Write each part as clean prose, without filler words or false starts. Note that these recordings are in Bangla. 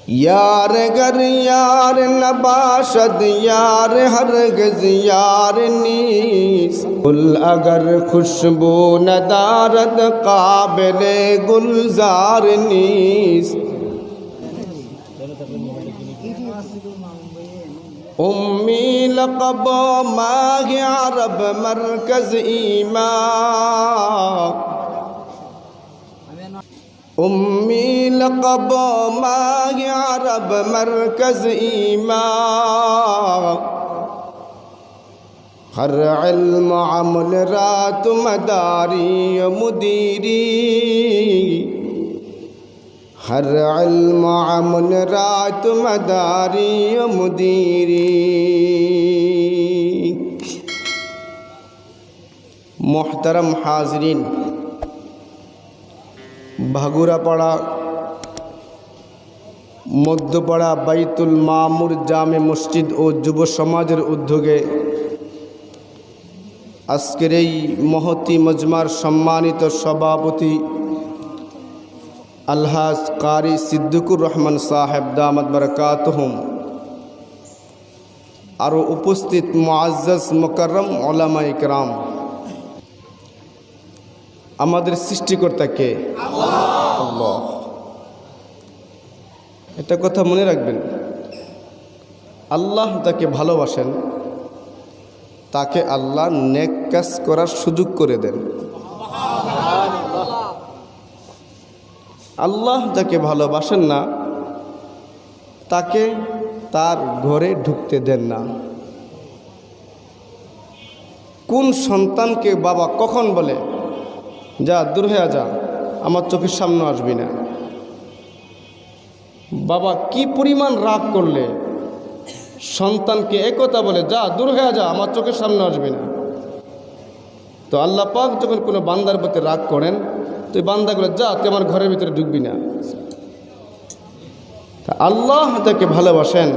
यार गर यार नबाशद यार हरगज यार नीस गुल अगर खुशबू नदारद काबिले गुलजार नीस उम्मी लक़ब माह अरब मरकज ईमा उम्मी लक़ब माह अरब मरकज ईमा हर इल्म अमल रात मदारी मुदीरी हर इल्म अमल रात मदारी मुदीरी। मोहतरम हाज़रीन, भागुरापाड़ा मध्यपाड़ा बैतुल मामुर जामे मस्जिद और युव समाजेर उद्योगे आजकेर এই महती मजमार सम्मानित सभापति আলহাজ কারি সিদ্দিকুর রহমান সাহেব দামাত বরকাতুহুম আর উপস্থিত মুআজ্জাজ মুকাররম উলামা ইকরাম, আমাদের সৃষ্টিকর্তা কে? আল্লাহ। এটা কথা মনে রাখবেন, আল্লাহ তাকে ভালোবাসেন, তাকে আল্লাহ নেক কাজ করার সুযোগ করে দেন। আল্লাহ যাকে ভালোবাসেন না তাকে তার ঘরে ঢুকতে দেন না। কোন সন্তানকে বাবা কখন বলে যা দূর হয়ে যা, আমার চোখের সামনে আসবি না? বাবা কি পরিমাণ রাগ করলে সন্তানকে একথা বলে যা দূর হয়ে যা, আমার চোখের সামনে আসবি না? তো আল্লাহ পাক যখন কোনো বান্দার প্রতি রাগ করেন, তুই বান্দাগুলো যা, তুই আমার ঘরের ভিতরে ঢুকবি না। আল্লাহ তাকে ভালোবাসেন,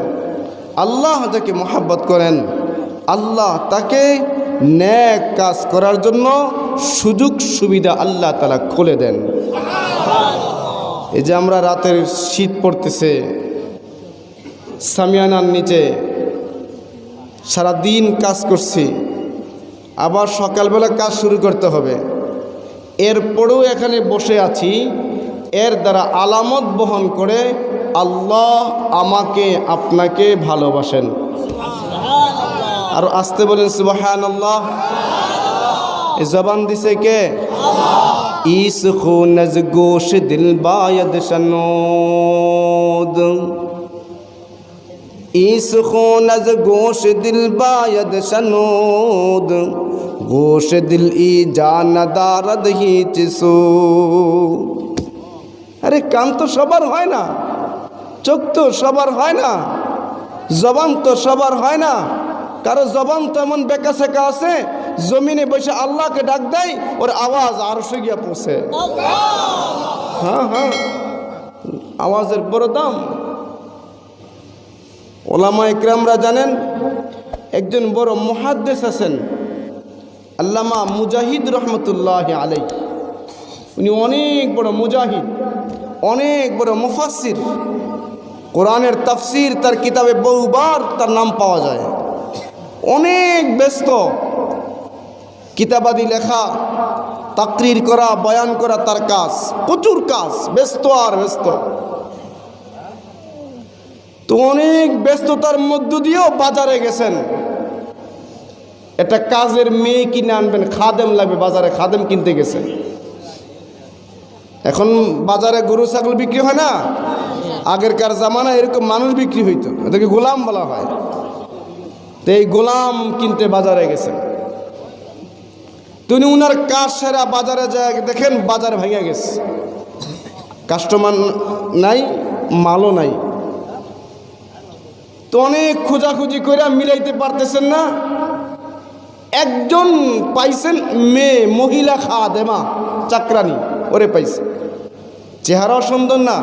আল্লাহ তাকে মহব্বত করেন, আল্লাহ তাকে নেক কাজ করার জন্য সুযোগ সুবিধা আল্লাহ তাআলা খুলে দেন। এই যে আমরা রাতের শীত পড়তেছে, সামিয়ানার নিচে সারাদিন কাজ করছি, আবার সকালবেলা কাজ শুরু করতে হবে, এরপরেও এখানে বসে আছি, এর দ্বারা আলামত বহন করে আল্লাহ আমাকে আপনাকে ভালোবাসেন। আর আসতে বলেন সুবহানাল্লাহ। এই জবান দিছে কে? ইস খুনজ গোশ দিল বায়দ শনোদ इस खूनज गोश दिल बायद शनोद गोश दिल ई जान दारद ही चिसो। अरे कान तो सबर হয় না, চোখ তো সবার হয় না, জবান তো সবার হয় না। কারো জবান তো এমন বেকা সেকা আছে, জমিনে বসে আল্লাহকে ডাক দেয়, ওর আওয়াজ আরশে গিয়ে পৌঁছে। হ্যাঁ হ্যাঁ, আওয়াজের বড় দাম। ওলামা ইকরামরা জানেন, একজন বড় মুহাদ্দিস আছেন আল্লামা মুজাহিদ রহমতুল্লাহ আলাইহি। উনি অনেক বড় মুজাহিদ, অনেক বড় মুফাসসির, কোরআনের তাফসির তার কিতাবে বহুবার তার নাম পাওয়া যায়। অনেক ব্যস্ত, কিতাবাদি লেখা, তাকরির করা, বয়ান করা তার কাজ, প্রচুর কাজ, ব্যস্ত আর ব্যস্ত। তো অনেক ব্যস্ততার মধ্য দিয়েও বাজারে গেছেন, একটা কাজের মেয়ে কিনে আনবেন, খাদেম লাগবে, বাজারে খাদেম কিনতে গেছে। এখন বাজারে গরু ছাগল বিক্রি হয় না, আগেরকার জামানায় এরকম মানুষ বিক্রি হইতো, এদেরকে গোলাম বলা হয়। তো এই গোলাম কিনতে বাজারে গেছেন। তিনি উনার কাজ সেরা বাজারে যায়, দেখেন বাজার ভেঙে গেছে, কাস্টমার নাই, মালও নাই। তো অনেক খোঁজাখুঁজি করে মিলাইতে পারতেছেন না, একজন পাইছেন মেয়ে, মহিলা খাদেমা, চাকরানি, ওরে পাইছে। চেহারাও সুন্দর না,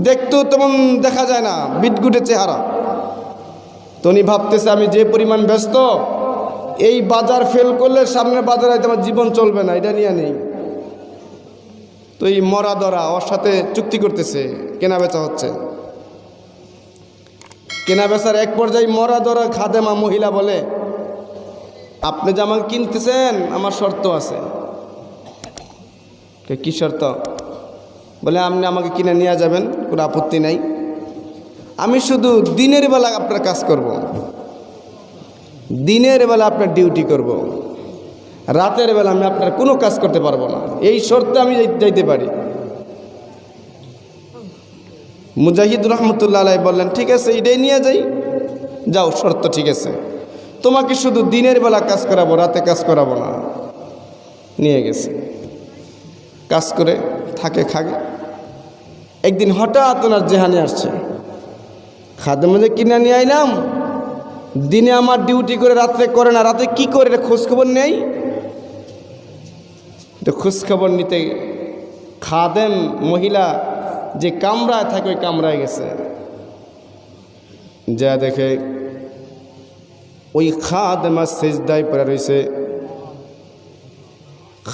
দেখতেও তেমন দেখা যায় না, বিটগুটে চেহারা। তো উনি ভাবতেছে আমি যে পরিমাণ ব্যস্ত, এই বাজার ফেল করলে সামনের বাজারে আমার জীবন চলবে না, এটা নিয়ে নেই। তো এই মরা দরা ওর সাথে চুক্তি করতেছে, কেনা বেচা হচ্ছে। কেনা বেচার এক পর্যায়ে মরা ধরা খাদেমা মহিলা বলে, আপনি যে আমাকে কিনতেছেন আমার শর্ত আছে। কি শর্ত? বলে আপনি আমাকে কিনে নিয়ে যাবেন, কোনো আপত্তি নাই, আমি শুধু দিনের বেলা আপনার কাজ করব, দিনের বেলা আপনার ডিউটি করব, রাতের বেলা আমি আপনার কোনো কাজ করতে পারবো না, এই শর্তে আমি যাইতে পারি। মুজাহিদ রহমতুল্লাহ আলাইহি বললেন, ঠিক আছে এটাই নিয়ে যাই, যাও, শর্ত ঠিক আছে, তোমাকে শুধু দিনের বেলা কাজ করাবো, রাতে কাজ করাবো না। নিয়ে গেছে, কাজ করে থাকে খাগে। একদিন হঠাৎ ওনার জেহানে আসছে, খাদেমা যে কিনে নিয়ে আইলাম, দিনে আমার ডিউটি করে রাত্রে করে না, রাতে কি করে খোঁজখবর নেই। তো খোঁজখবর নিতে খাদেম মহিলা যে কামরায় থাকে ওই কামরায় গেছে, যা দেখে ওই খাদেমা সেজদায় পড়ে রয়েছে,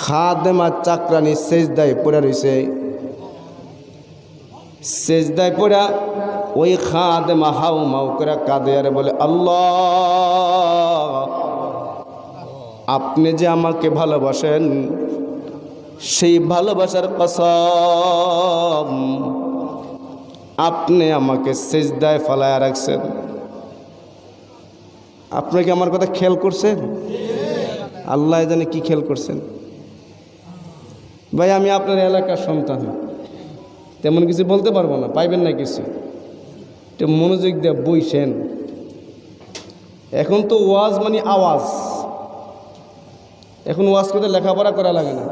খাদেমা চাকরানি সেজদায় পড়ে রয়েছে। সেজদায় পড়া ওই খাদেমা হাউ মাউ করে কাঁদে আর বলে, আল্লাহ, আপনি যে আমাকে ভালোবাসেন সেই ভালোবাসার কসম, আপনি আমাকে সেজদায় ফালায়া রাখছেন। আপনি কি আমার কথা খেয়াল করছেন? আল্লাহ জানে কি খেয়াল করছেন। ভাই আমি আপনার এলাকার সন্তান, তেমন কিছু বলতে পারবো না, পাইবেন না কিছু, একটু মনোযোগ দিয়ে বইছেন। এখন তো ওয়াজ মানে আওয়াজ, এখন ওয়াজ করতে লেখাপড়া করা লাগে না।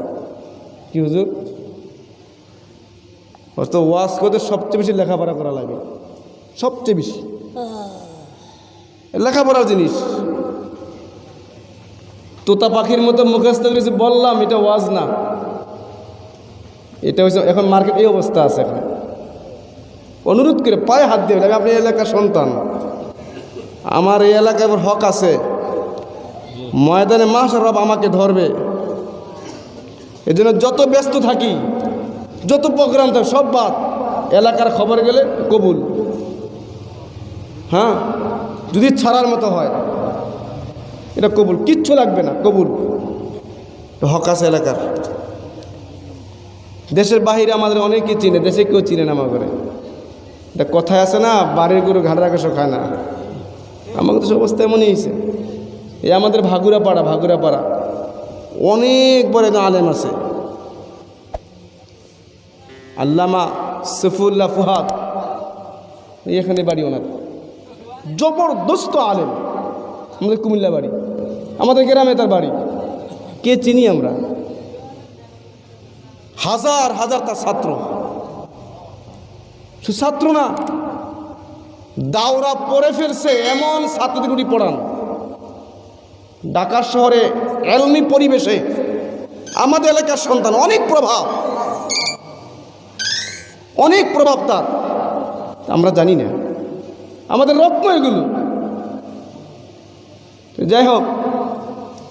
কি হুজুর? তো ওয়াজ করতে সবচেয়ে বেশি লেখাপড়া করা লাগে, সবচেয়ে বেশি লেখাপড়ার জিনিস। তোতা পাখির মতো মুখস্থ করেছি বললাম, এটা ওয়াজ না, এটা হচ্ছে এখন মার্কেট এই অবস্থা আছে। এখন অনুরোধ করে পায়ে হাত দিয়ে, আপনি এলাকার সন্তান, আমার এই এলাকায় হক আছে, ময়দানে মাশাআল্লাহ রব আমাকে ধরবে। এই জন্য যত ব্যস্ত থাকি, যত প্রোগ্রাম থাকে সব বাদ, এলাকার খবর গেলে কবুল। হ্যাঁ, যদি ছাড়ার মতো হয় এটা কবুল, কিচ্ছু লাগবে না, কবুল। হক আছে এলাকার। দেশের বাহিরে আমাদের অনেকে চিনে, দেশে কেউ চিনে না আমাদের। এটা কথায় আছে না, বাড়ির গরু ঘাড়ের আকাশও খায় না। আমাদের তো অবস্থা এমনই হয়েছে। এই আমাদের ভাগুড়াপাড়া অনেক বড় আলেম আছে, আল্লামা সফিউল্লাহ ফুহাদ, এখানে বাড়ি ওনার, জবরদস্ত আলেম, আমাদের কুমিল্লা বাড়ি, আমাদের গ্রামে তার বাড়ি। কে চিনি আমরা, হাজার হাজার তার ছাত্র, শুধু ছাত্র না, দাওরা পড়ে ফেলছে এমন ছাত্রদের উনি পড়ান। ঢাকা শহরে এলমি পরিবেশে আমাদের এলাকার সন্তান, অনেক প্রভাব তার, আমরা জানি না, আমাদের রত্ন এগুলো। যাই হোক,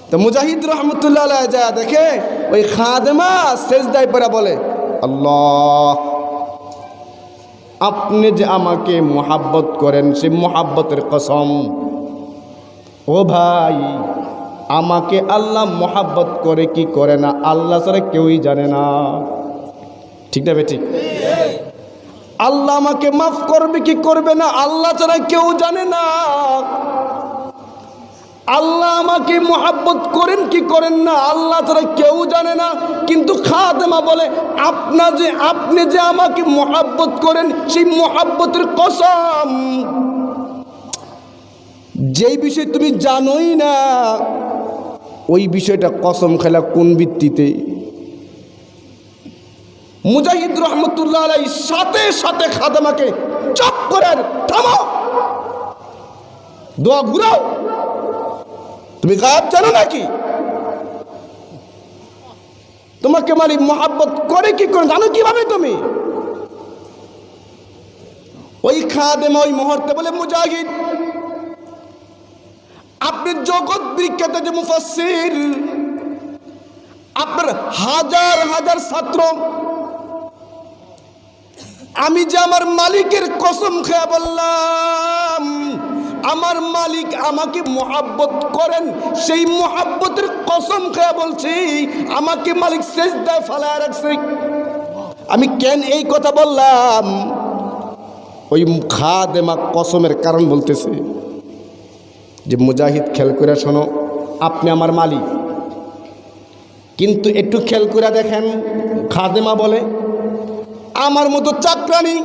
তো মুজাহিদ রহমতুল্লাহ আলাইহি যা দেখে ওই খাদেমা সেজদায় পড়ে বলে, আল্লাহ, আপনি যে আমাকে মোহাব্বত করেন সেই মোহাব্বতের কসম, ও ভাই, আমাকে আল্লাহ মোহাব্বত করে কি করে না আল্লাহ ছাড়া কেউই জানে না। ঠিক না ঠিক? আল্লাহ আমাকে মাফ করবে কি করবে না আল্লাহ ছাড়া কেউ জানে না। আল্লাহ আমাকে মোহাব্বত করেন কি করেন না আল্লাহ ছাড়া কেউ জানে না। কিন্তু খাদেমা বলে, আপনি যে আমাকে মোহাব্বত করেন সেই মোহাব্বতের কসম, যেই বিষয় তুমি জানোই না ওই বিষয়টা কসম খেলা কোন ভিত্তিতে। মুজাহিদ রহমতুল্লাহ আলাইহি সাথে সাথে খাদেমাকে চপ করে, থামো, দোয়া ঘুরাও, তুমি গায়েব জানো নাকি? তোমাকে মালিক মোহাব্বত করে কি করে জানো কিভাবে তুমি? ওই খাদেমা ওই মুহূর্তে বলে, মুজাহিদ, আপনি জগৎ বিখ্যাত যে মুফাসসির, আপনার হাজার হাজার ছাত্র, আমি যে আমার মালিকের কসম খেয়ে বললাম আমার মালিক আমাকে মোহাব্বত করেন, সেই মোহাব্বতের কসম খেয়ে বলছি আমাকে মালিক সিজদায় ফেলায় রাখছে। আমি কেন এই কথা বললাম? ওই খাদেমা কসমের কারণ বলতেছে যে মুজাহিদ, খেয়াল করে শোনো, আপনি আমার মালিক, কিন্তু একটু খেয়াল করে দেখেন, খাদেমা বলে আমার মতো চাকরানি,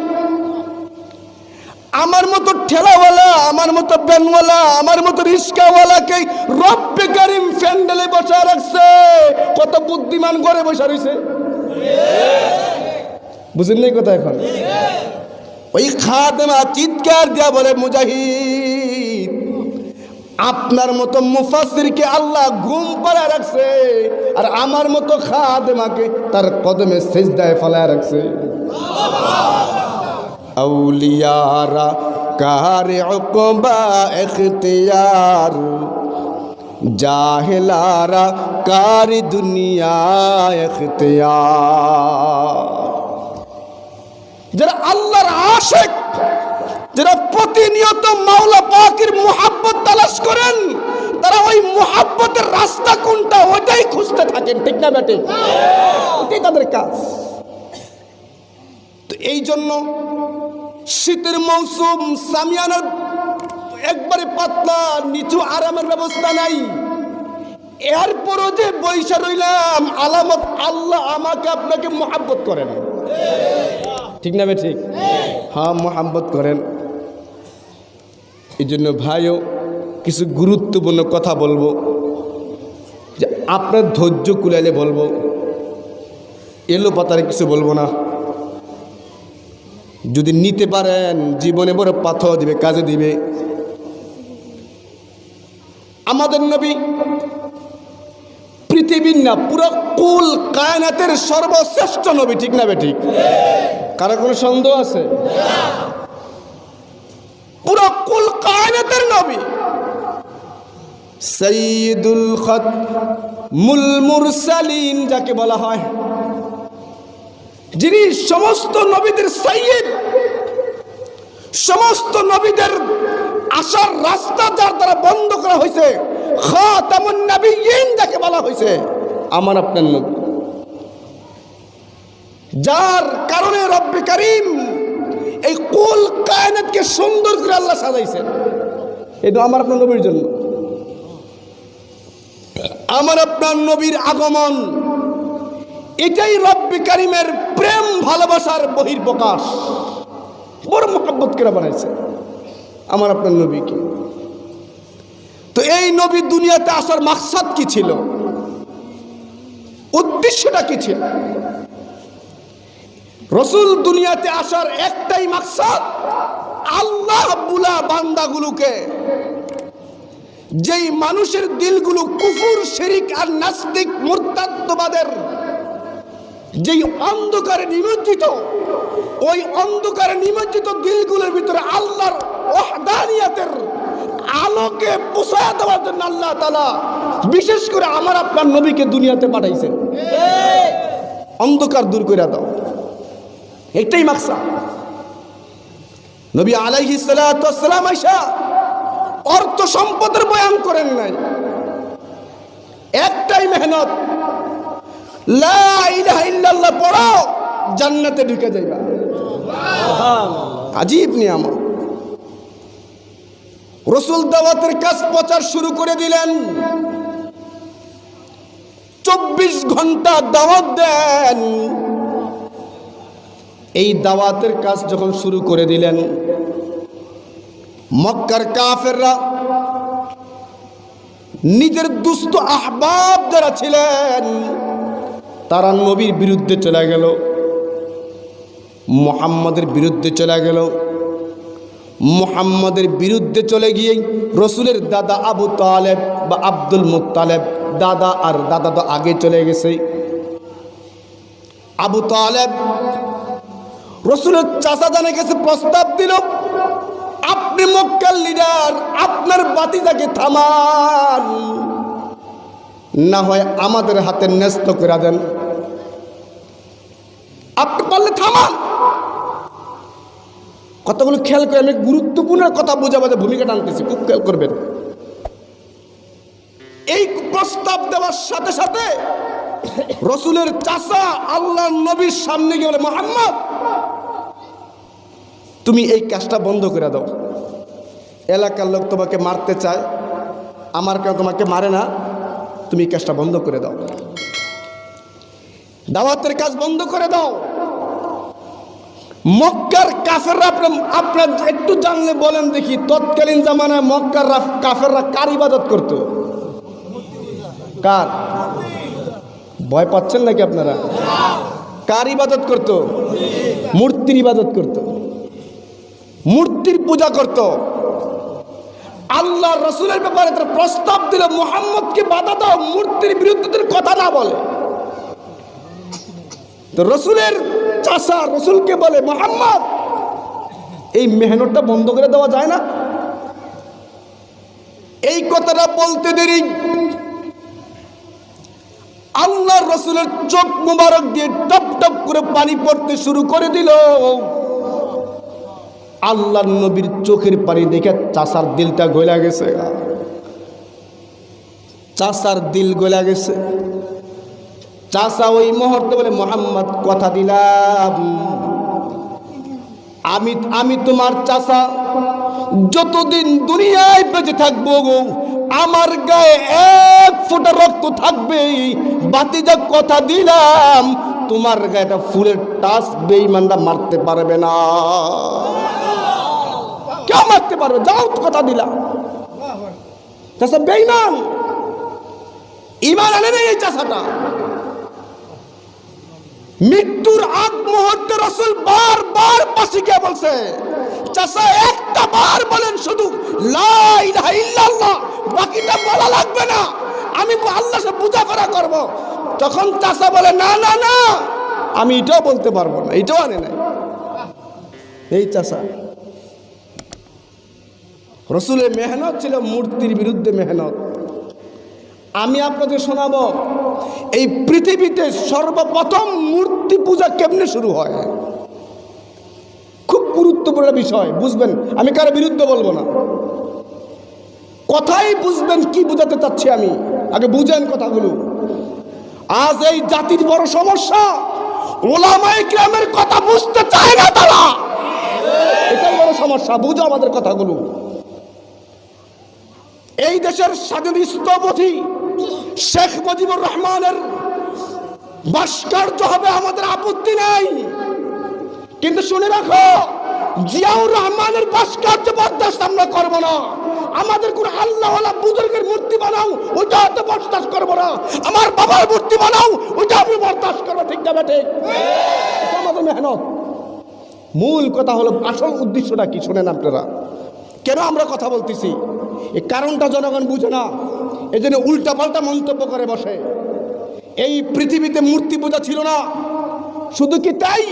আমার মতো ঠেলাওয়ালা, আমার মতো ব্যানওয়ালা, আমার মতো রিস্কাওয়ালাকে রব্বে কারিম ফ্যান্ডেলে বসা রাখছে। কত বুদ্ধিমান করে বসা রয়েছে, বুঝেন নাই কথা? এখন ওই খাদেমা চিৎকার দিয়া বলে, মুজাহিদ, আপনার মতো মুফাসসিরকে আল্লাহ ঘুম পাড়ায় রাখছে, আর আমার মতো খাদেমাকে তার কদমে সিজদায় ফেলায় রাখছে। আউলিয়ারা কারে উকবা ইখতিয়ার, জাহেলারা কারি দুনিয়া ইখতিয়ার। যারা আল্লাহর আশিক, যারা প্রতিনিয়ত মাওলা পাকের মুহাব্বত তালাশ করেন, তারা ওই মুহাব্বতের রাস্তা কোনটা ওইটাই খুঁজতে থাকেন, ঠিক না বেটে? এটাই তাদের কাজ। তো এই জন্য শীতের মৌসুম, সামিয়ানার একবারে পাতলা, নিচু আরামের ব্যবস্থা নাই, এরপরও যে বৈশা রইলাম, আলামত আল্লাহ আমাকে আপনাকে মুহাব্বত করেন, ঠিক না বেঠি? হ্যাঁ, মুহাব্বত করেন। এই জন্য ভাইও কিছু গুরুত্বপূর্ণ কথা বলবো, যে আপনার ধৈর্য কুলাইলে বলবো, এলো পাতারে কিছু বলবো না। যদি নিতে পারেন জীবনে বড় পাথর দিবে, কাজে দিবে। আমাদের নবী পৃথিবীর না, পুরো কুল কায়নাতের সর্বশ্রেষ্ঠ নবী, ঠিক না বেঠিক? কারো কোনো সন্দেহ আছে? পুরো কুল কায়নাতের নবী, সাইয়্যিদুল খাতমুল মুরসালিন যাকে বলা হয়, যিনি সমস্ত নবীদের সাইয়্যিদ, সমস্ত নবীদের আসার রাস্তা যার দ্বারা বন্ধ করা হয়েছে, খাতামুন নবিয়্যিন যাকে বলা হয়েছে, আমার আপনার নবী, যার কারণে রব্বে কারীম এই কুল কায়নাতকে সুন্দর করে আল্লাহ সাজাইছেন। এটা আমার আপনার নবীর জন্য। আমার আপনার নবীর আগমন, এটাই রব্বে কারীমের প্রেম ভালোবাসার বহির্প্রকাশ। বড় মুহাব্বত করে বানাইছে আমার আপনার নবীকে। তো এই নবী দুনিয়াতে আসার মাকসাদ কি ছিল, উদ্দেশ্যটা কি ছিল? রসুল দুনিয়াতে আসার একটাই মাকসাদ, আল্লাহ বুলা বান্দাগুলোকে, যেই মানুষের দিলগুলো কুফর, শিরিক আর নাস্তিক মুরতাদবাদের যেই অন্ধকারে নিমজ্জিত, ওই অন্ধকারে নিমজ্জিত দিলগুলোর ভিতরে আল্লাহর ওয়াহদানিয়াতের আলোকে পৌঁছায় দেওয়ার জন্য আল্লাহ তাআলা বিশেষ করে আমার আপনার নবীকে দুনিয়াতে পাঠাইছেন। অন্ধকার দূর করে দাও, এটাই মাকসাদ। নবী আলাইহিস সালাতু ওয়াস সালাম আয়েশা অর্থ সম্পদের বয়ান করেন নাই, একটাই মেহনত, লা ইলাহা ইল্লাল্লাহ পড়ো, জান্নাতে ঢুকে যাইবা। আজীব নিয়ামত। রাসূল দাওয়াতের কাজ প্রচার শুরু করে দিলেন, 24 ঘন্টা দাওয়াত দেন। এই দাওয়াতের কাজ যখন শুরু করে দিলেন, মক্কার কাফেররা নিজের দুস্থ আহবাব যারা ছিলেন, তারা নবীর বিরুদ্ধে চলে গেল, মুহাম্মাদের বিরুদ্ধে চলে গেল। মুহাম্মাদের বিরুদ্ধে চলে গিয়ে রসুলের দাদা আবু তালেব বা আব্দুল মুত্তালেব, দাদা আর দাদা তো আগে চলে গেছে, আবু তালেব রসুলের চাচা জানে গেছে, প্রস্তাব দিল, আপনি মক্কার লিডার, আপনার বাতিজাকে থামান, না হয় আমাদের হাতে ন্যস্ত করে দেন, আপনি পারলে থামান। কথাগুলো খেয়াল করে, আমি গুরুত্বপূর্ণ কথা বোঝাবাদের ভূমিকা টানতেছি, খুব খেয়াল করবেন। এই প্রস্তাব দেওয়ার সাথে সাথে রসুলের চাচা আল্লাহর নবীর সামনে গিয়ে বলে, মুহাম্মদ তুমি এই কাজটা বন্ধ করে দাও। এলাকার লোক তোমাকে মারতে চায়, আমার কেউ তোমাকে মারে না, তুমি এই কাজটা বন্ধ করে দাও, দাওয়াতের কাজ বন্ধ করে দাও। মক্কার কাফেররা, আপনার একটু জানলে বলেন দেখি, তৎকালীন জামানায় মক্কার কাফেররা কার ইবাদত করত? কার? ভয় পাচ্ছেন নাকি আপনারা? কার ইবাদত করত? মূর্তির ইবাদত করত, মূর্তির পূজা করত। আল্লাহ রসুলের ব্যাপারে তার প্রস্তাব দিল, মুহাম্মদকে বাধা দাও, মূর্তির বিরুদ্ধে কথা না বলে। তো রসুলের চাচা রসুলকে বলে, মুহাম্মদ এই মেহনতটা বন্ধ করে দেওয়া যায় না? এই কথাটা বলতে দেরি আল্লাহ রসুলের চোখ মুবারক দিয়ে টপ টপ করে পানি পড়তে শুরু করে দিল। আল্লাহর নবীর চোখের পানি দেখে চাচার দিলটা গলা গেছে, চাচার দিল গলা গেছে। চাচা ওই মুহূর্তে বলে, মুহাম্মদ কথা দিলাম, আমি তোমার চাচা যতদিন দুনিয়ায় বেঁচে থাকবো আমার গায়ে এক ফোঁটা রক্ত থাকবে। বাতিজা কথা দিলাম, তোমার গায়ে একটা ফুলের টাচ বেঈমানরা মারতে পারবে না, কেউ মারতে পারবে, যাও কথা দিলাম। চাচা বেঈমান, ঈমান আনে না এই চাচাটা। মৃত্যুর আগ মুহূর্তে রাসূল বারবার পাশে গিয়ে বলছে, চাচা একটা বার বলেন শুধু লা ইলাহা ইল্লাল্লাহ, বাকিটা বলা লাগবে না, আমি আল্লাহর সাথে বুঝাপড়া করব। তখন চাচা বলে, না না না, আমি এটাও বলতে পারবো না, এটাও আনে নাই। এই চাচা রসুলের মেহনত ছিল মূর্তির বিরুদ্ধে মেহনত। আমি আপনাদের শোনাবো এই পৃথিবীতে সর্বপ্রথম মূর্তি পূজা কেমনে শুরু হয়। খুব গুরুত্বপূর্ণ বিষয়, বুঝবেন। আমি কারো বিরুদ্ধে বলবো না, কথাই বুঝবেন কি বুঝাতে চাচ্ছি আমি, আগে বুঝেন কথাগুলো। আজ এই জাতির বড় সমস্যা, ওলামায়ে কিরামের কথা বুঝতে চায় না তারা, এটাই বড় সমস্যা। বুঝো আমাদের কথাগুলো। এই দেশের স্বাধীন স্থপতি শেখ মুজিবুর রহমানের ভাস্কর্য হবে, আমাদের আপত্তি নাই, কিন্তু শুনে রাখো, জিয়াউর রহমানের ভাস্কর্য বরদাস্ত আমরা করবো না। আমাদের কোন আল্লাহওয়ালা বুজুর্গের মূর্তি বানাও, ওইটা তো বরদাস্ত করবো না। আমার বাবার মূর্তি বানাও, ওইটা আমি বরদাস্ত করবো, ঠিক না বেটে? এটা আমাদের মেহনত। মূল কথা হলো, আসল উদ্দেশ্যটা কি শোনেন আপনারা। কেন আমরা কথা বলতেছি, এই কারণটা জনগণ বুঝে না, এই জন্য উল্টাপাল্টা মন্তব্য করে বসে। এই পৃথিবীতে মূর্তি পূজা ছিল না, শুধু কি তাই,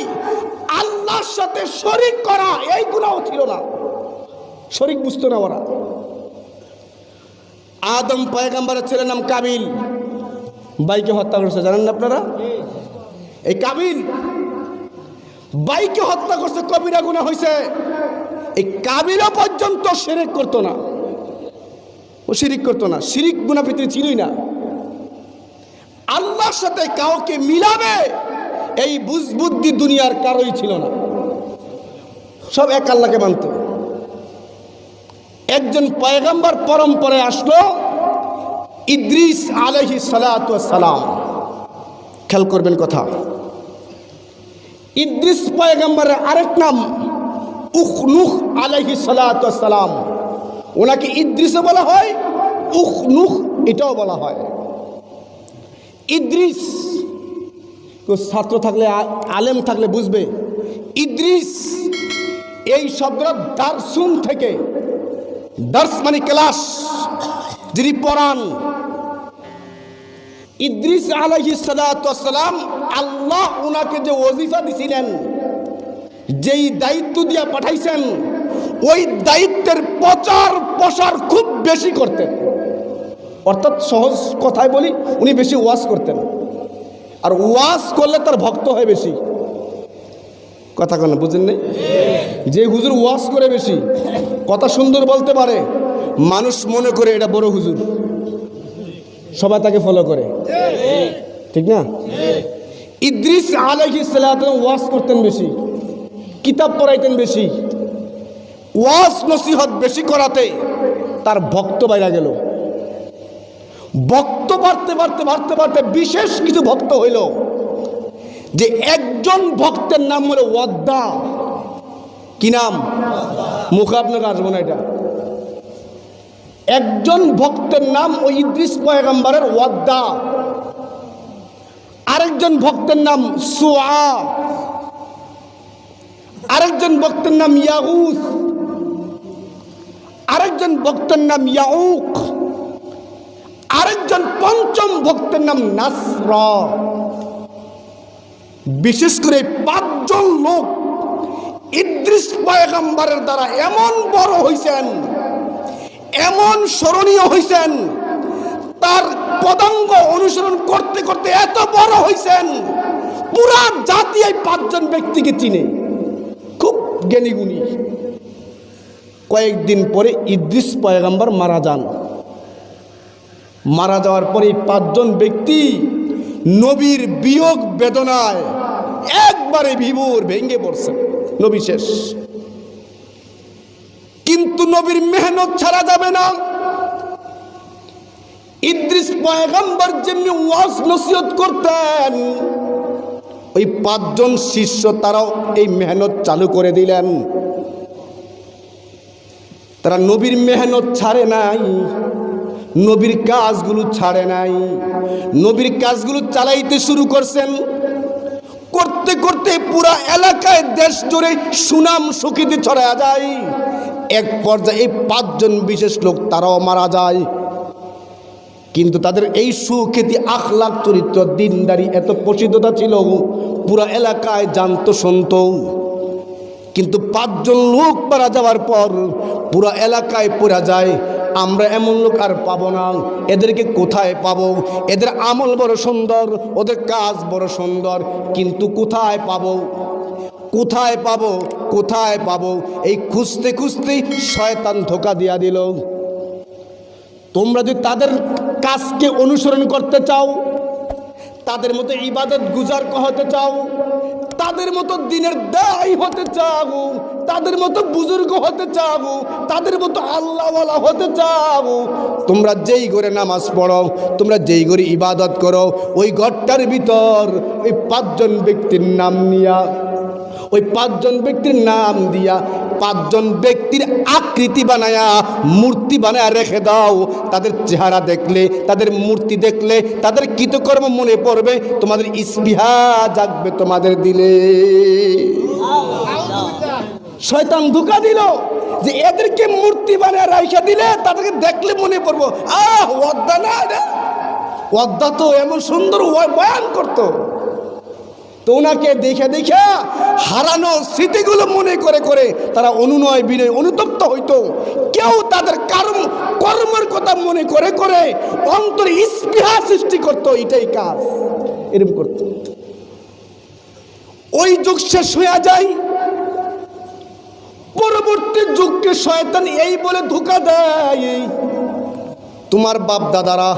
আল্লাহর সাথে শরীক করা এই গুনাহ ছিল না, শরীক বুঝতো না ওরা। আদম পয়গম্বরের ছেলের নাম কাবিল, ভাইকে হত্যা করেছে, জানেন না আপনারা? এই কাবিল ভাইকে হত্যা করছে, কবিরা গুনাহ হয়েছে। এই কাবিলও পর্যন্ত শিরক করতো না, ও শিরিক করতো না, শিরিক গুনাহ পৃথিবী ছিলই না। আল্লাহর সাথে কাউকে মিলাবে এই বুঝবুদ্ধি দুনিয়ার কারোই ছিল না, সব এক আল্লাহকে মানত। একজন পয়গম্বর পরম্পরায় আসলো, ইদ্রিস আলাইহিস সালাতু ওয়াস সালাম। খেয়াল করবেন কথা, ইদ্রিস পয়গম্বরের আরেক নাম উখনুখ আলাইহিস সালাতু ওয়াস সালাম। ওনাকে ইদ্রিসও বলা হয়, উখনুখ এটাও বলা হয়। ইদ্রিস, ছাত্র থাকলে আলেম থাকলে বুঝবে, ইদ্রিস এই শব্দটা দারসুন থেকে, দার্স মানে ক্লাস, যিনি পড়ান। ইদ্রিস আলাইহিস সালাতু ওয়াস সালাম, আল্লাহ ওনাকে যে ওজিফা দিছিলেন, যেই দায়িত্ব দিয়া পাঠাইছেন, ওই দায়িত্বের প্রচার প্রসার খুব বেশি করতেন। অর্থাৎ সহজ কথায় বলি, উনি বেশি ওয়াজ করতেন, আর ওয়াজ করলে তার ভক্ত হয় বেশি। কথা কেন বুঝেন নাই? যে হুজুর ওয়াজ করে বেশি, কথা সুন্দর বলতে পারে, মানুষ মনে করে এটা বড় হুজুর, সবাই তাকে ফলো করে, ঠিক না? ইদ্রিস আলাইহিস সালাতু ওয়াজ করতেন বেশি, কিতাব পড়াইতেন বেশি, ওয়াজ নসিহত বেশি করাতে তার ভক্ত বাইরা গেল। ভক্ত বাড়তে বাড়তে বাড়তে বাড়তে বিশেষ কিছু ভক্ত হইল, যে একজন ভক্তের নাম হলো ওয়াদ্দা। কি নাম? মুখে আপনাকে আসবো না এটা। একজন ভক্তের নাম ওই ইদ্রিস পয়গম্বরের ওয়াদ্দা, আরেকজন ভক্তের নাম সুআ, আরেকজন ভক্তের নাম ইয়াগুস, আরেকজন ভক্তের নাম ইয়াউক, আরেকজন পঞ্চম ভক্তের নাম নাসর। বিশেষ করে 5 জন লোক ইদ্রিস পয়গম্বরের দ্বারা এমন বড় হইছেন, এমন স্মরণীয় হইছেন, তার পদাঙ্গ অনুসরণ করতে করতে এত বড় হইছেন, পুরা জাতি এই 5 জন ব্যক্তিকে চিনে, খুব জ্ঞানী গুণী। কয়েকদিন পরে ইদ্রিস পয়গম্বর মারা যান। মারা যাওয়ার পরে 5 জন ব্যক্তি নবীর বিয়োগ বেদনায় একবারে বিভোর ভেঙে পড়ছেন। নবী শেষ, কিন্তু নবীর মেহনত ছাড়া যাবে না। ইদ্রিস পয়গম্বর যেমনি ওয়াজ নসিহত করতেন, ওই 5 জন শিষ্য তারাও এই মেহনত চালু করে দিলেন। তারা নবীর মেহনত ছাড়ে নাই, নবীর কাজগুলো ছাড়ে নাই, নবীর কাজগুলো চালাইতে শুরু করছেন। করতে করতে পুরা এলাকায় দেশ জুড়ে সুনাম সুখ্যাতি ছড়ায়া যায়। এক পর্যায়ে এই 5 জন বিশেষ লোক তারাও মারা যায়। কিন্তু তাদের এই সুখ্যাতি, আখলাক, চরিত্র, দিনদারি এত প্রসিদ্ধতা ছিল, পুরা এলাকায় জানতো শুনতো। কিন্তু 5 জন লোক মারা যাওয়ার পর পুরা এলাকায় পড়া যায়, আমরা এমন লোক আর পাবো না। এদেরকে কোথায় পাবো? এদের আমল বড় সুন্দর, ওদের কাজ বড় সুন্দর, কিন্তু কোথায় পাবো? কোথায় পাবো? কোথায় পাবো? এই খুঁজতে খুঁজতেই শয়তান ধোঁকা দিয়া দিল। তোমরা যদি তাদের কাজকে অনুসরণ করতে চাও, তাদের মতো ইবাদত গুজার হতে চাও, তাদের মতো দিনের দায়ী হতে চাও, তাদের মতো বুজুর্গ হতে চাও, তাদের মতো আল্লাহওয়ালা হতে চাও, তোমরা যেই ঘরে নামাজ পড়ো, তোমরা যেই ঘরে ইবাদত করো, ওই ঘরটার ভিতর ওই 5 জন ব্যক্তির নাম নিয়া, ওই 5 জন ব্যক্তির নাম দিয়া 5 জন ব্যক্তির আকৃতি বানায়া, মূর্তি বানায়া রেখে দাও। তাদের চেহারা দেখলে, তাদের মূর্তি দেখলে, তাদের কৃতকর্ম মনে পড়বে, তোমাদের ইসবিহা জাগবে তোমাদের দিলে। শয়তান ধোঁকা দিল যে এদেরকে মূর্তি বানায়া রাইখা দিলে তাদেরকে দেখলে মনে পড়বো, ওয়াদ্দা না, ওয়াদ্দা তো এমন সুন্দর বয়ান করতো। তো ওনাকে দেখে দেখে হারানো স্মৃতিগুলো মনে করে করে তারা অনুনয় বিনয় অনুতপ্ত হইতো। কেউ তাদের কর্মের কথা মনে করে করে অন্তরে ইস্পৃহা সৃষ্টি করতো, এটাই কাজ, এরকম করত। ওই যুগ শেষ হয়ে যায়। পরবর্তী যুগকে শয়তান এই বলে ধোঁকা দেয়, তোমার বাপ দাদারা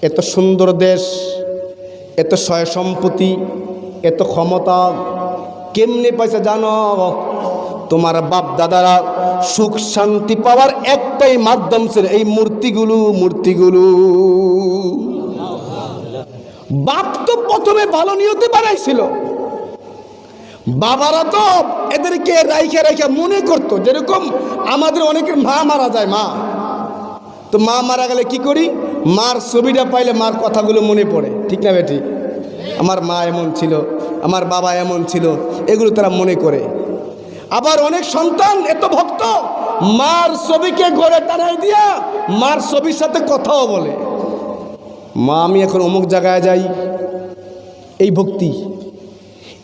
এত সুন্দর দেশ, এত সয় সম্পত্তি, এত ক্ষমতা কেমনে পাইছে জানো? তোমার বাপ দাদারা সুখ শান্তি পাওয়ার একটাই মাধ্যম ছিল এই মূর্তিগুলো। বাপ তো প্রথমে ভালো নিয়তে বানাইছিল, বাবারা তো এদেরকে রাইখে রাইখে মনে করতো। যেরকম আমাদের অনেকের মা মারা যায়, মা তো মা মারা গেলে কি করি? মার ছবিটা পাইলে মার কথাগুলো মনে পড়ে, ঠিক না বেটি? আমার মা এমন ছিল, আমার বাবা এমন ছিল, এগুলো তারা মনে করে। আবার অনেক সন্তান এত ভক্ত, মার ছবিকে ঘরে টানাই দিয়া মার ছবির সাথে কথাও বলে, মা আমি এখন অমুক জায়গায় যাই। এই ভক্তি,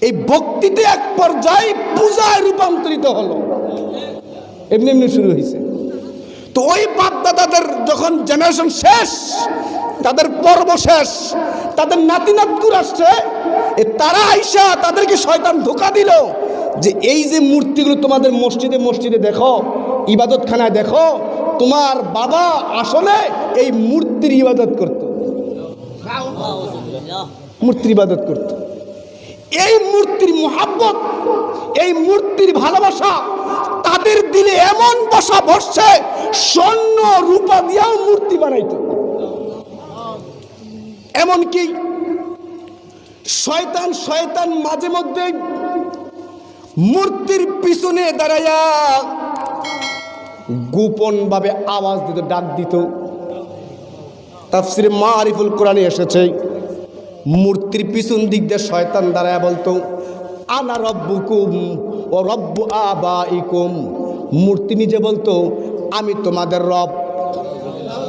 এই ভক্তিতে এক পর্যায়ে পূজায় রূপান্তরিত হলো, এমনি এমনি শুরু হয়েছে। তো ওই বাপ-দাদাদের যখন জেনারেশন শেষ, তাদের পর্ব শেষ, তাদের নাতি নাতকুর আসছে, তারা আইসা তাদেরকে শয়তান ধোঁকা দিল যে এই যে মূর্তিগুলো তোমাদের মসজিদে মসজিদে দেখো, ইবাদতখানায় দেখো, তোমার বাবা আসলে এই মূর্তির ইবাদত করত, মূর্তির ইবাদত করত। এই মূর্তির মুহাব্বত, এই মূর্তির ভালোবাসা তাদের দিলে এমন বসা বসছে, স্বর্ণ রূপা দিয়েও মূর্তি বানাইতো। এমনকি শয়তান মাঝে মধ্যে মূর্তির পিছনে দাঁড়াইয়া গোপন ভাবে আওয়াজ দিত, ডাক দিত। তাফসিরে মারিফুল কোরআনে এসেছে, মূর্তির পিছন দিক দিয়ে শয়তান দাঁড়ায় বলতো, আনা রব্বুকুম ও রব্বু আবাইকুম। মূর্তি নিজে বলতো, আমি তোমাদের রব,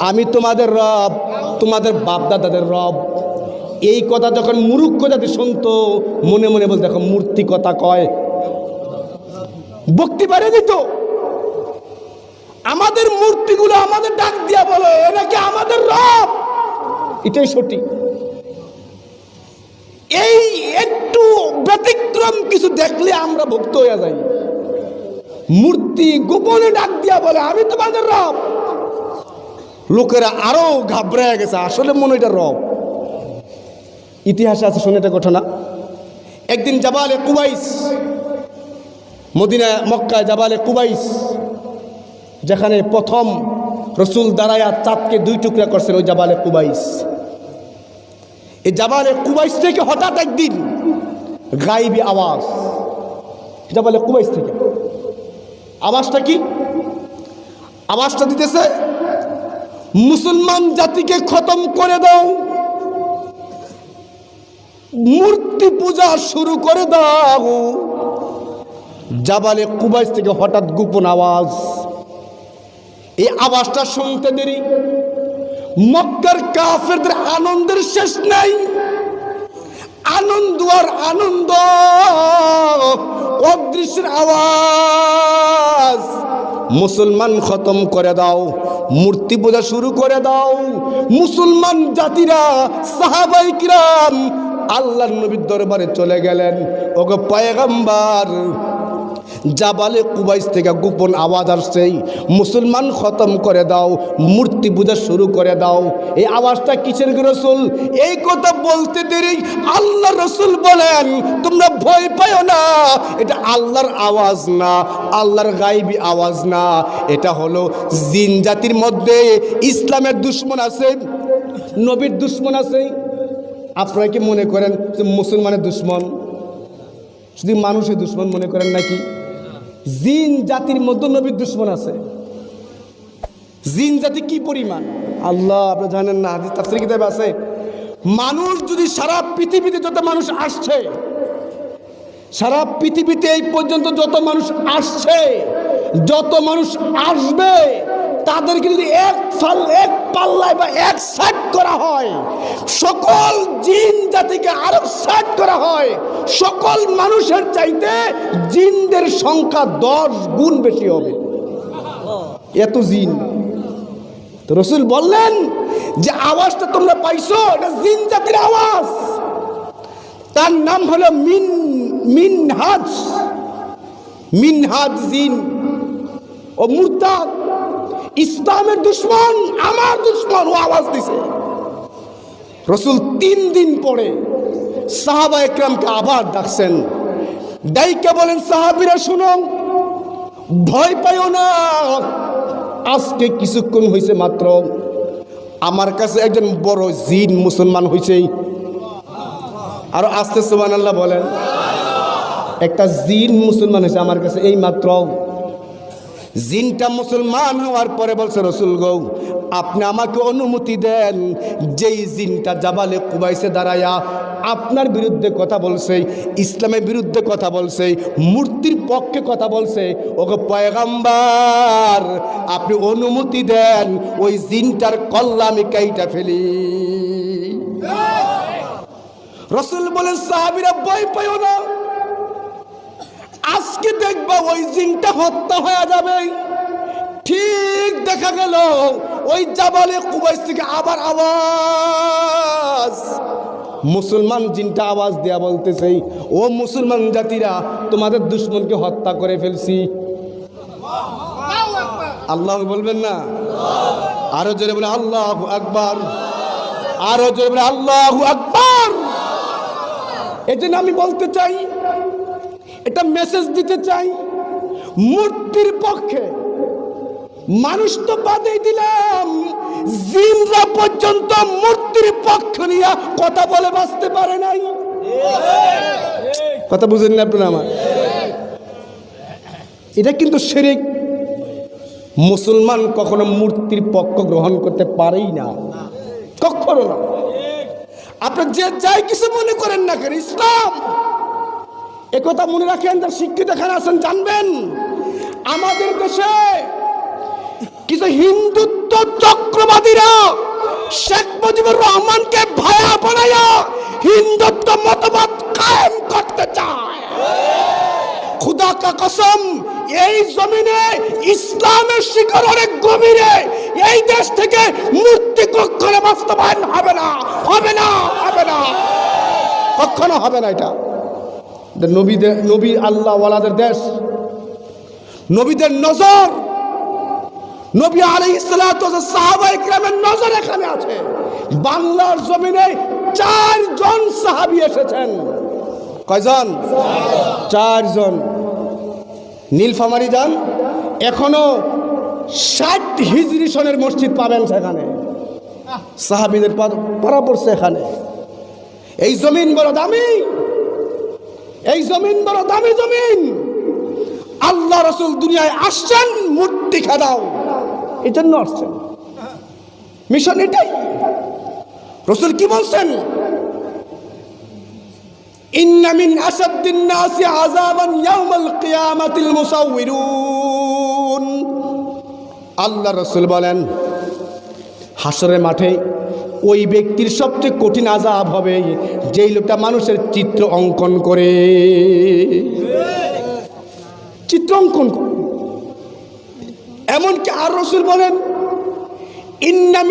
আমি তোমাদের রব, তোমাদের বাপ দাদাদের রব। এই কথা যখন মূর্খ জাতি শুনতো, মনে মনে বলতো, দেখো মূর্তি কথা কয়, ভক্তি বাড়িয়ে দিত। আমাদের মূর্তিগুলো আমাদের ডাক দিয়া বলে এরা কি আমাদের রব, এটাই সঠিক। এই একটু ব্যতিক্রম কিছু দেখলে আমরা ভক্ত হয়ে যাই। মূর্তি গোপনে ডাক দিয়া বলে আমি তোমাদের রব, লোকেরা আরো ঘাবড়ে গেছে, আসলে মনে এটা রব। ইতিহাসে আছে, শুনে এটা ঘটনা। একদিন জাবালে কুবাইস, মদিনা মক্কায় জাবালে কুবাইস, যেখানে প্রথম রসুল দাঁড়ায়া চাঁদকে দুই টুকরা করছেন, ওই জাবালে কুবাইস। এই জাবালে কুবাইস থেকে হঠাৎ একদিন গায়েবী আওয়াজ, জাবালে কুবাইস থেকে। আওয়াজটা কি? আওয়াজটা দিতেছে, মুসলমান জাতিকে খতম করে দাও, মূর্তি পূজা শুরু করে দাও। জাবালে কুবাইস থেকে হঠাৎ গোপন আওয়াজ। এই আওয়াজটা শুনতে দেরি মক্কার কাফেরদের আনন্দের শেষ নাই। আনন্দ আর আনন্দ, অদৃশ্যের আওয়াজ, মুসলমান খতম করে দাও, মূর্তি পূজা শুরু করে দাও। মুসলমান জাতিরা, সাহাবায়ে কিরাম আল্লাহর নবীর দরবারে চলে গেলেন, ওগো পয়গম্বর, জাবালে কুবাইস থেকে গোপন আওয়াজ আসছে, মুসলমান খতম করে দাও, মূর্তি পূজা শুরু করে দাও। এই আওয়াজটা কিসের রাসূল? এই কথা বলতে দেরি আল্লাহ রাসূল বলেন, তোমরা ভয় পাও না, এটা আল্লাহর আওয়াজ না, আল্লাহর গায়েবী আওয়াজ না, এটা হলো জিন জাতির মধ্যে ইসলামের দুশ্মন আছে, নবীর দুশ্মন আছে। আপনারা কি মনে করেন যে মুসলমানের দুশ্মন শুধু মানুষের দুশ্মন মনে করেন নাকি? জিন জাতির মধ্যে নবীর দুশ্মন আছে। জিন জাতি কি পরিমাণ আল্লাহ আপনারা জানেন না, হাদিস তাফসীর কিতাবে আছে। মানুষ যদি সারা পৃথিবীতে যত মানুষ আসছে, সারা পৃথিবীতে এই পর্যন্ত যত মানুষ আসছে, যত মানুষ আসবে, তাদেরকে যদি এক পাল্লায় বা এক সাইড করা হয়, সকল জিন জাতিকে আরো সাইড করা হয়, সকল মানুষের চাইতে জিনদের সংখ্যা 10 গুণ বেশি হবে, এত জিন। তো রাসূল বললেন যে আওয়াজটা তোমরা পাইছো, এটা জিন জাতির আওয়াজ। তার নাম হলো মিনহাজ জিন ও মুরতাদ, ইসলামের দুশ্মন, আমার দুশ্মন। ও আওয়াজ দিছে। রাসূল 3 দিন পরে সাহাবায়ে কেরামকে আবার ডাকছেন, ডাইকা বলেন, সাহাবীরা শুনো, ভয় পাইও না, আজকে কিছুক্ষণ হয়েছে মাত্র আমার কাছে একজন বড় জিন মুসলমান হয়েছে। আর আস্তে সুবহানাল্লাহ বলেন, একটা জিন মুসলমান হয়েছে আমার কাছে এই মাত্র। জিনটা মুসলমান হওয়ার পরে বলছে, রাসূল গো, আপনি আমাকে অনুমতি দেন, যেই জিনটা জাবালে কুবাইসে দাঁড়ায়া আপনার বিরুদ্ধে কথা বলছে, ইসলামের বিরুদ্ধে কথা বলছে, মূর্তির পক্ষে কথা বলছে, ওগো পয়গম্বর, আপনি অনুমতি দেন, ওই জিনটার কল্লা আমি কাইটা ফেলি। রাসূল বলেন, সাহাবীরা ভয় পাইও না, আজকে দেখবা ওই জিনটা হত্যা হয়ে যাবে। ঠিক দেখা গেল ওই জাবালে কুবাইস থেকে আবার আওয়াজ, মুসলমান জিনটা আওয়াজ দেয়া বলতেছে, ও মুসলমান জাতিরা, তোমাদের দুশমনকে হত্যা করে ফেলছি। আল্লাহ বলবেন না? আরো জোরে বলে আল্লাহু আকবার, আরো জোরে বলে আল্লাহু আকবার। এজন্য আমি বলতে চাই, এটা মেসেজ দিতে চাই, মূর্তির পক্ষে মানুষ তো বাদেই দিলাম, জিনরা পর্যন্ত মূর্তির পক্ষ নিয়ে কথা বলে বাঁচতে পারে নাই। কথা বুঝেন না আপনারা আমার? এটা কিন্তু শিরক। মুসলমান কখনো মূর্তির পক্ষ গ্রহণ করতে পারেই না, কখনো না। আপনি যে যাই কিছু মনে করেন না কেন, ইসলাম একথা মনে রাখেন, যারা শিক্ষিত এখানে আছেন জানবেন, আমাদের দেশে কিছু হিন্দুত্ব চক্রবাদীরা শেখ মুজিবুর রহমানকে ভায়া বানায়া হিন্দুত্ব মতবাদ কায়েম করতে চায়। খুদা কা কসম, এই জমিনে ইসলামের শিকড় অনেক গভীরে। এই দেশ থেকে মূর্তি কখনো বাস্তবায়ন হবে না, হবে না, হবে না, কখনো হবে না। এটা নবী আল্লাহ ওয়ালাদের দেশ, নবীদের নজর, নবী আলাইহিস সালাতু ওয়াস সাহাবায়ে কিরামের নজর এখানে আছে। বাংলার জমিনে 4 জন সাহাবী এসেছেন। কয়জন? 4 জন। নীলফামারী যান, এখনো 60 হিজরি সনের মসজিদ পাবেন সেখানে, সাহাবীদের পড়া পড়ছে এখানে। এই জমিন বড় দামি, এই জমিন বড় দামি জমিন। আল্লাহ রাসূল দুনিয়ায় আসছেন মূর্তি খাদাও, এই জন্য আসছেন, মিশন এটাই। রাসূল কি বলছেন? ইন্না মিন আসাদ্দিন নাসি আযাবান ইয়াউমাল কিয়ামাতিল মুসাউউরুন। আল্লাহ রাসূল বলেন, হাসরের মাঠে ওই ব্যক্তির সবচেয়ে কঠিন আযাব হবে যেই লোকটা মানুষের চিত্র অঙ্কন করে, চিত্র অঙ্কন করে। এমনকি আর রাসূল বলেন, ইন্না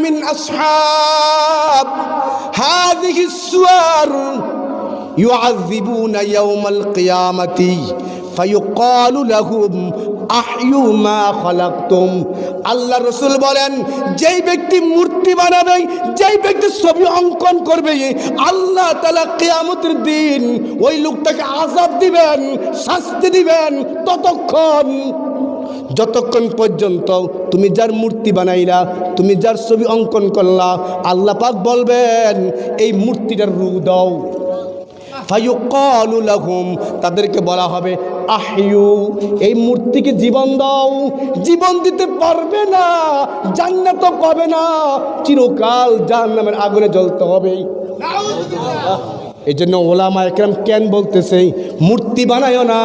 মিন আসহাব হাযিহি সুওয়ার ইউআযিবুনা ইয়াওমাল কিয়ামাতি ফায়ুকালু লাহুম আহয়ু মা খালাকতুম। আল্লাহ রাসূল বলেন, যেই ব্যক্তি মূর্তি বানাবে, যেই ব্যক্তি ছবি অঙ্কন করবে, আল্লাহ তাআলা কিয়ামতের দিন ওই লোকটাকে আযাব দিবেন, শাস্তি দিবেন যতক্ষণ পর্যন্ত তুমি যার মূর্তি বানাইলা, তুমি যার ছবি অঙ্কন করলা, আল্লাহ পাক বলবেন এই মূর্তিটার রূহ দাও। ফায়ুকালু লাহুম, তাদেরকে বলা হবে আহয়ু, এই মূর্তিকে জীবন দাও। জীবন দিতে পারবে না, জান্নাত পাবে না, চিরকাল জাহান্নামের আগুনে জ্বলতে হবে। এই জন্য ওলামায়ে কেরাম কেন বলতেছে, মূর্তি বানায়ও না,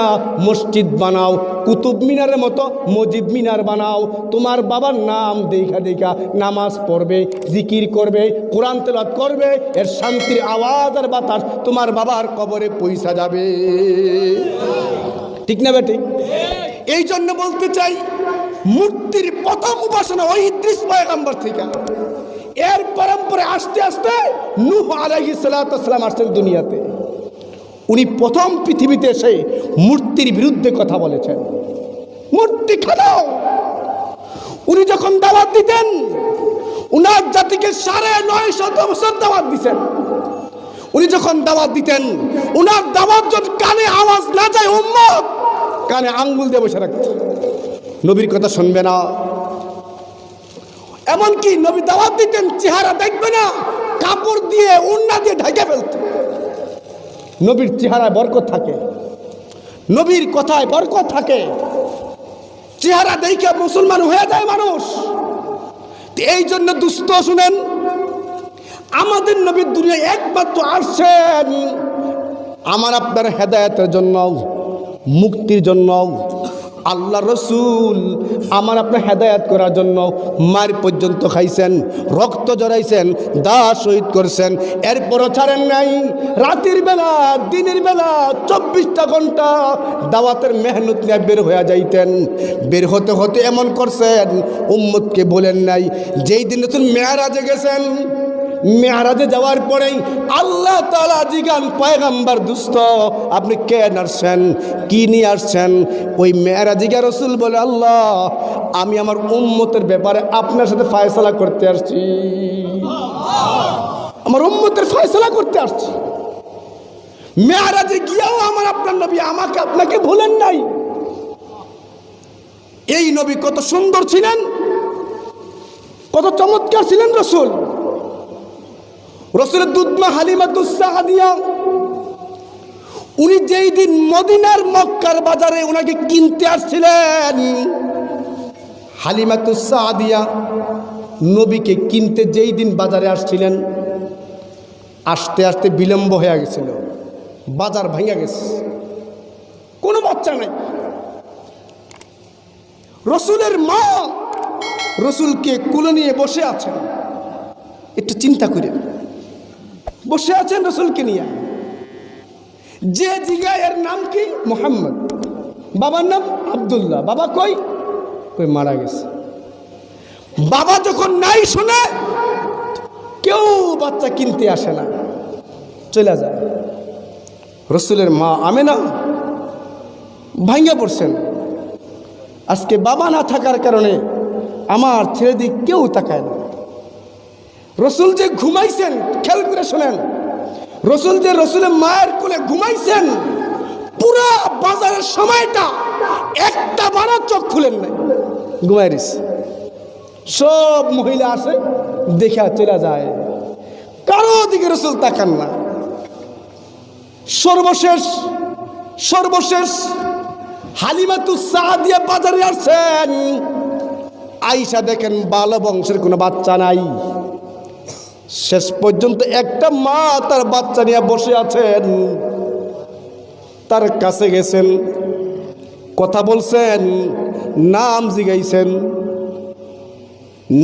মসজিদ বানাও, কুতুব মিনারের মতো মজিদ মিনার বানাও। তোমার বাবার নাম দেখা দেখা নামাজ পড়বে, জিকির করবে, কোরআন তেলাওয়াত করবে, এর শান্তির আওয়াজ আর বাতাস তোমার বাবার কবরে পৌঁছা যাবে। ঠিক না বেঠিক? এই জন্য বলতে চাই, মূর্তির প্রথম উপাসনা ওই ইদ্রিস পয়গম্বর থেকে, এর পরম্পরায় আস্তে আস্তে নূহ আলাইহিস সালাতু ওয়াস সালাম আসছেন দুনিয়াতে। উনি প্রথম পৃথিবীতে এসে মূর্তির বিরুদ্ধে কথা বলেছেন, মূর্তি খাদাও। উনি যখন দাওয়াত দিতেন, উনার জাতিকে 950 বছর দাওয়াত দিতেন। উনি যখন দাওয়াত দিতেন, উনার দাওয়াত যখন কানে আওয়াজ না যায়, উম্মত কানে আঙ্গুল দিয়ে বসে রাখত, নবীর কথা শুনবে না। এমনকি নবী দাওয়াত দিতেন, চেহারা দেখবে না, কাপড় দিয়ে ওড়না দিয়ে ঢেকে ফেলত। নবীর চেহারায় বরকত থাকে, নবীর কথায় বরকত থাকে, চেহারা দেখে মুসলমান হয়ে যায় মানুষ। এই জন্য দুস্থ শুনেন, আমাদের নবী দুনিয়ায় একমাত্র আসছেন আমার আপনার হেদায়েতের জন্য, মুক্তির জন্য। আল্লাহ রসুল আমার আপনার হেদায়াত করার জন্য মার পর্যন্ত খাইছেন, রক্ত জড়াইছেন, দাহ শহীদ করছেন, এরপরও ছাড়েন নাই। রাতের বেলা দিনের বেলা 24টা ঘন্টা দাওয়াতের মেহনত নিয়ে বের হয়ে যাইতেন। বের হতে হতে এমন করছেন উম্মতকে বলেন নাই, যেই দিন রসুল মেরাজে গেছেন, মেরাজে যাওয়ার পরেই আল্লাহ তাআলা জিগান পয়গম্বর দুস্থ আপনি কে আসছেন, কি নিয়ে আসছেন? ওই মেরাজিগা রসুল বলে, আল্লাহ আমি আমার উম্মতের ব্যাপারে আপনার সাথে ফয়সালা করতে আসছি, আমার উম্মতের ফয়সালা করতে আসছি। মেরাজে গিয়েও আমার আপনার নবী আমাকে আপনাকে ভুলেন নাই। এই নবী কত সুন্দর ছিলেন, কত চমৎকার ছিলেন রসুল। রসুলের দুধমা হালিমাতুস সাদিয়া, উনি যেই দিন মদিনার মক্কার বাজারে ওনাকে কিনতে আসছিলেন, হালিমাতুস সাদিয়া নবীকে কিনতে যেই দিন বাজারে আসছিলেন, আসতে আসতে বিলম্ব হয়ে গেছিল, বাজার ভেঙে গেছে, কোনো বাচ্চা নাই। রসুলের মা রসুলকে কুলে নিয়ে বসে আছেন, একটু চিন্তা করে বসে আছেন রসুলকে নিয়ে। যে জিগায় এর নাম কি? মোহাম্মদ। বাবার নাম আব্দুল্লাহ। বাবা কই? কই মারা গেছে। বাবা যখন নাই শুনে কেউ বাচ্চা কিনতে আসে না, চলে যায়। রসুলের মা আমেনা ভাঙ্গা পড়ছেন, আজকে বাবা না থাকার কারণে আমার ছেলে দিক কেউ তাকায় না। রসুল যে ঘুমাইছেন, খেয়াল করে শোনেন, রসুল যে রসুলের মায়ের কোলে ঘুমাইছেন, পুরা বাজারের সময়টা একটা বারো চোখ খুলেন নাই, ঘুমাই রয়েছে। সব মহিলা আসে, দেখা চলে যায়, কারো দিকে রসুল তাকান না। সর্বশেষ হালিমাতুস সাদিয়া বাজারে আসছেন, আইসা দেখেন বালো বংশের কোনো বাচ্চা নাই। শেষ পর্যন্ত একটা মা তার বাচ্চা নিয়ে বসে আছেন, তার কাছে গেছেন, কথা বলছেন, নাম জিগাইছেন।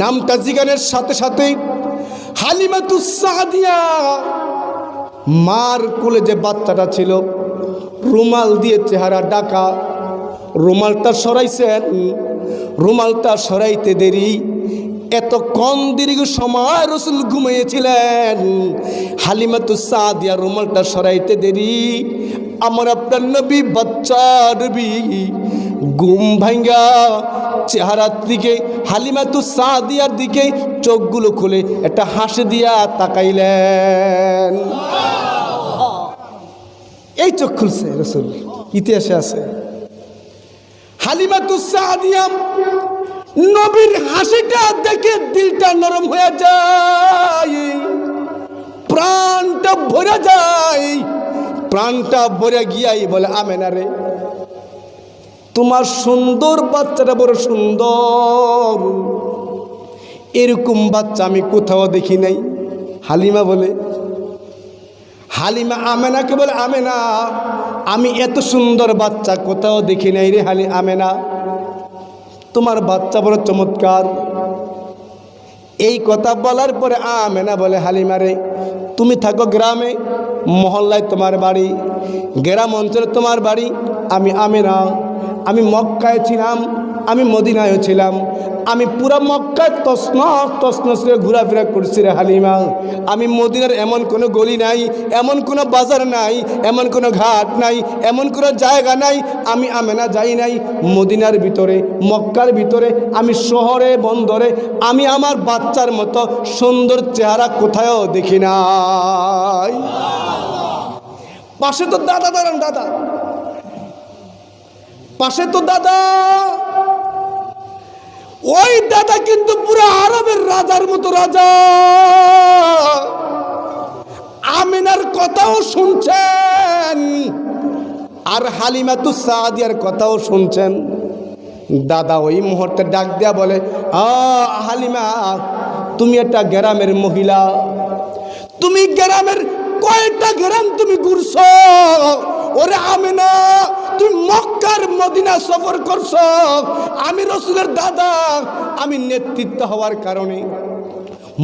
নামটা জিগানের সাথে সাথে হালিমাতুস সাদিয়া মার কোলে যে বাচ্চাটা ছিল, রুমাল দিয়ে চেহারা ঢাকা, রুমালটা সরাইছেন। রুমালটা সরাইতে দেরি, এতক্ষণ দীর্ঘ সময় রসুল ঘুমিয়েছিলেন। হালিমাতুস সাদিয়া রুমালটা সরাইতে দেরি, আমার আপনার নবী বাচ্চা নবী ঘুম ভাঙ্গা চেহারার দিকে, হালিমাতুস সাদিয়ার দিকে চোখগুলো খুলে একটা হাসি দিয়া তাকাইলেন। এই চোখ খুলছে রসুল, ইতিহাসে আছে। হালিমাতুস সাদিয়া নবীর হাসিটা দেখে দিলটা নরম হয়ে যায়, প্রাণটা ভরে যায়। প্রাণটা ভরে গিয়াই বলে, আমেনা রে, তোমার সুন্দর বাচ্চাটা বড় সুন্দর, এরকম বাচ্চা আমি কোথাও দেখি নাই। হালিমা বলে, হালিমা আমেনাকে বলে, আমেনা আমি এত সুন্দর বাচ্চা কোথাও দেখি নাই রে আমেনা, তোমার বাচ্চা বড় চমৎকার। এই কথা বলার পরে আমেনা বলে, হালিমা রে, তুমি থাকো গ্রামে, মহল্লায় তোমার বাড়ি, গ্রাম অঞ্চলে তোমার বাড়ি, আমি আমেনা আমি মক্কায় ছিলাম, আমি মদিনায় ছিলাম, আমি পুরা মক্কায় তসনস করে ঘোরাফেরা করছি রে হালিমা। আমি মদিনার এমন কোনো গলি নাই, এমন কোনো বাজার নাই, এমন কোনো ঘাট নাই, এমন কোনো জায়গা নাই আমি আমেনা যাই নাই। মদিনার ভিতরে, মক্কার ভিতরে, আমি শহরে বন্দরে, আমি আমার বাচ্চার মতো সুন্দর চেহারা কোথাও দেখি নাই। পাশে তো দাদা দাঁড়ান, দাদা পাশে তো দাদা, ওই দাদা কিন্তু পুরো আরবের রাজার মতো রাজা। আমিনার কথাও শুনছেন আর হালিমাতুস সাদিয়ার কথাও শুনছেন। দাদা ওই মুহূর্তে ডাক দেয়া বলে, হালিমা, তুমি একটা গ্রামের মহিলা, তুমি গ্রামের কয়টা গ্রাম তুমি ঘুরছো? ওরে আমিনা, তুমি মক্কার মদিনা সফর করছো, আমি রাসূলের দাদা, আমি নেতৃত্ব হওয়ার কারণে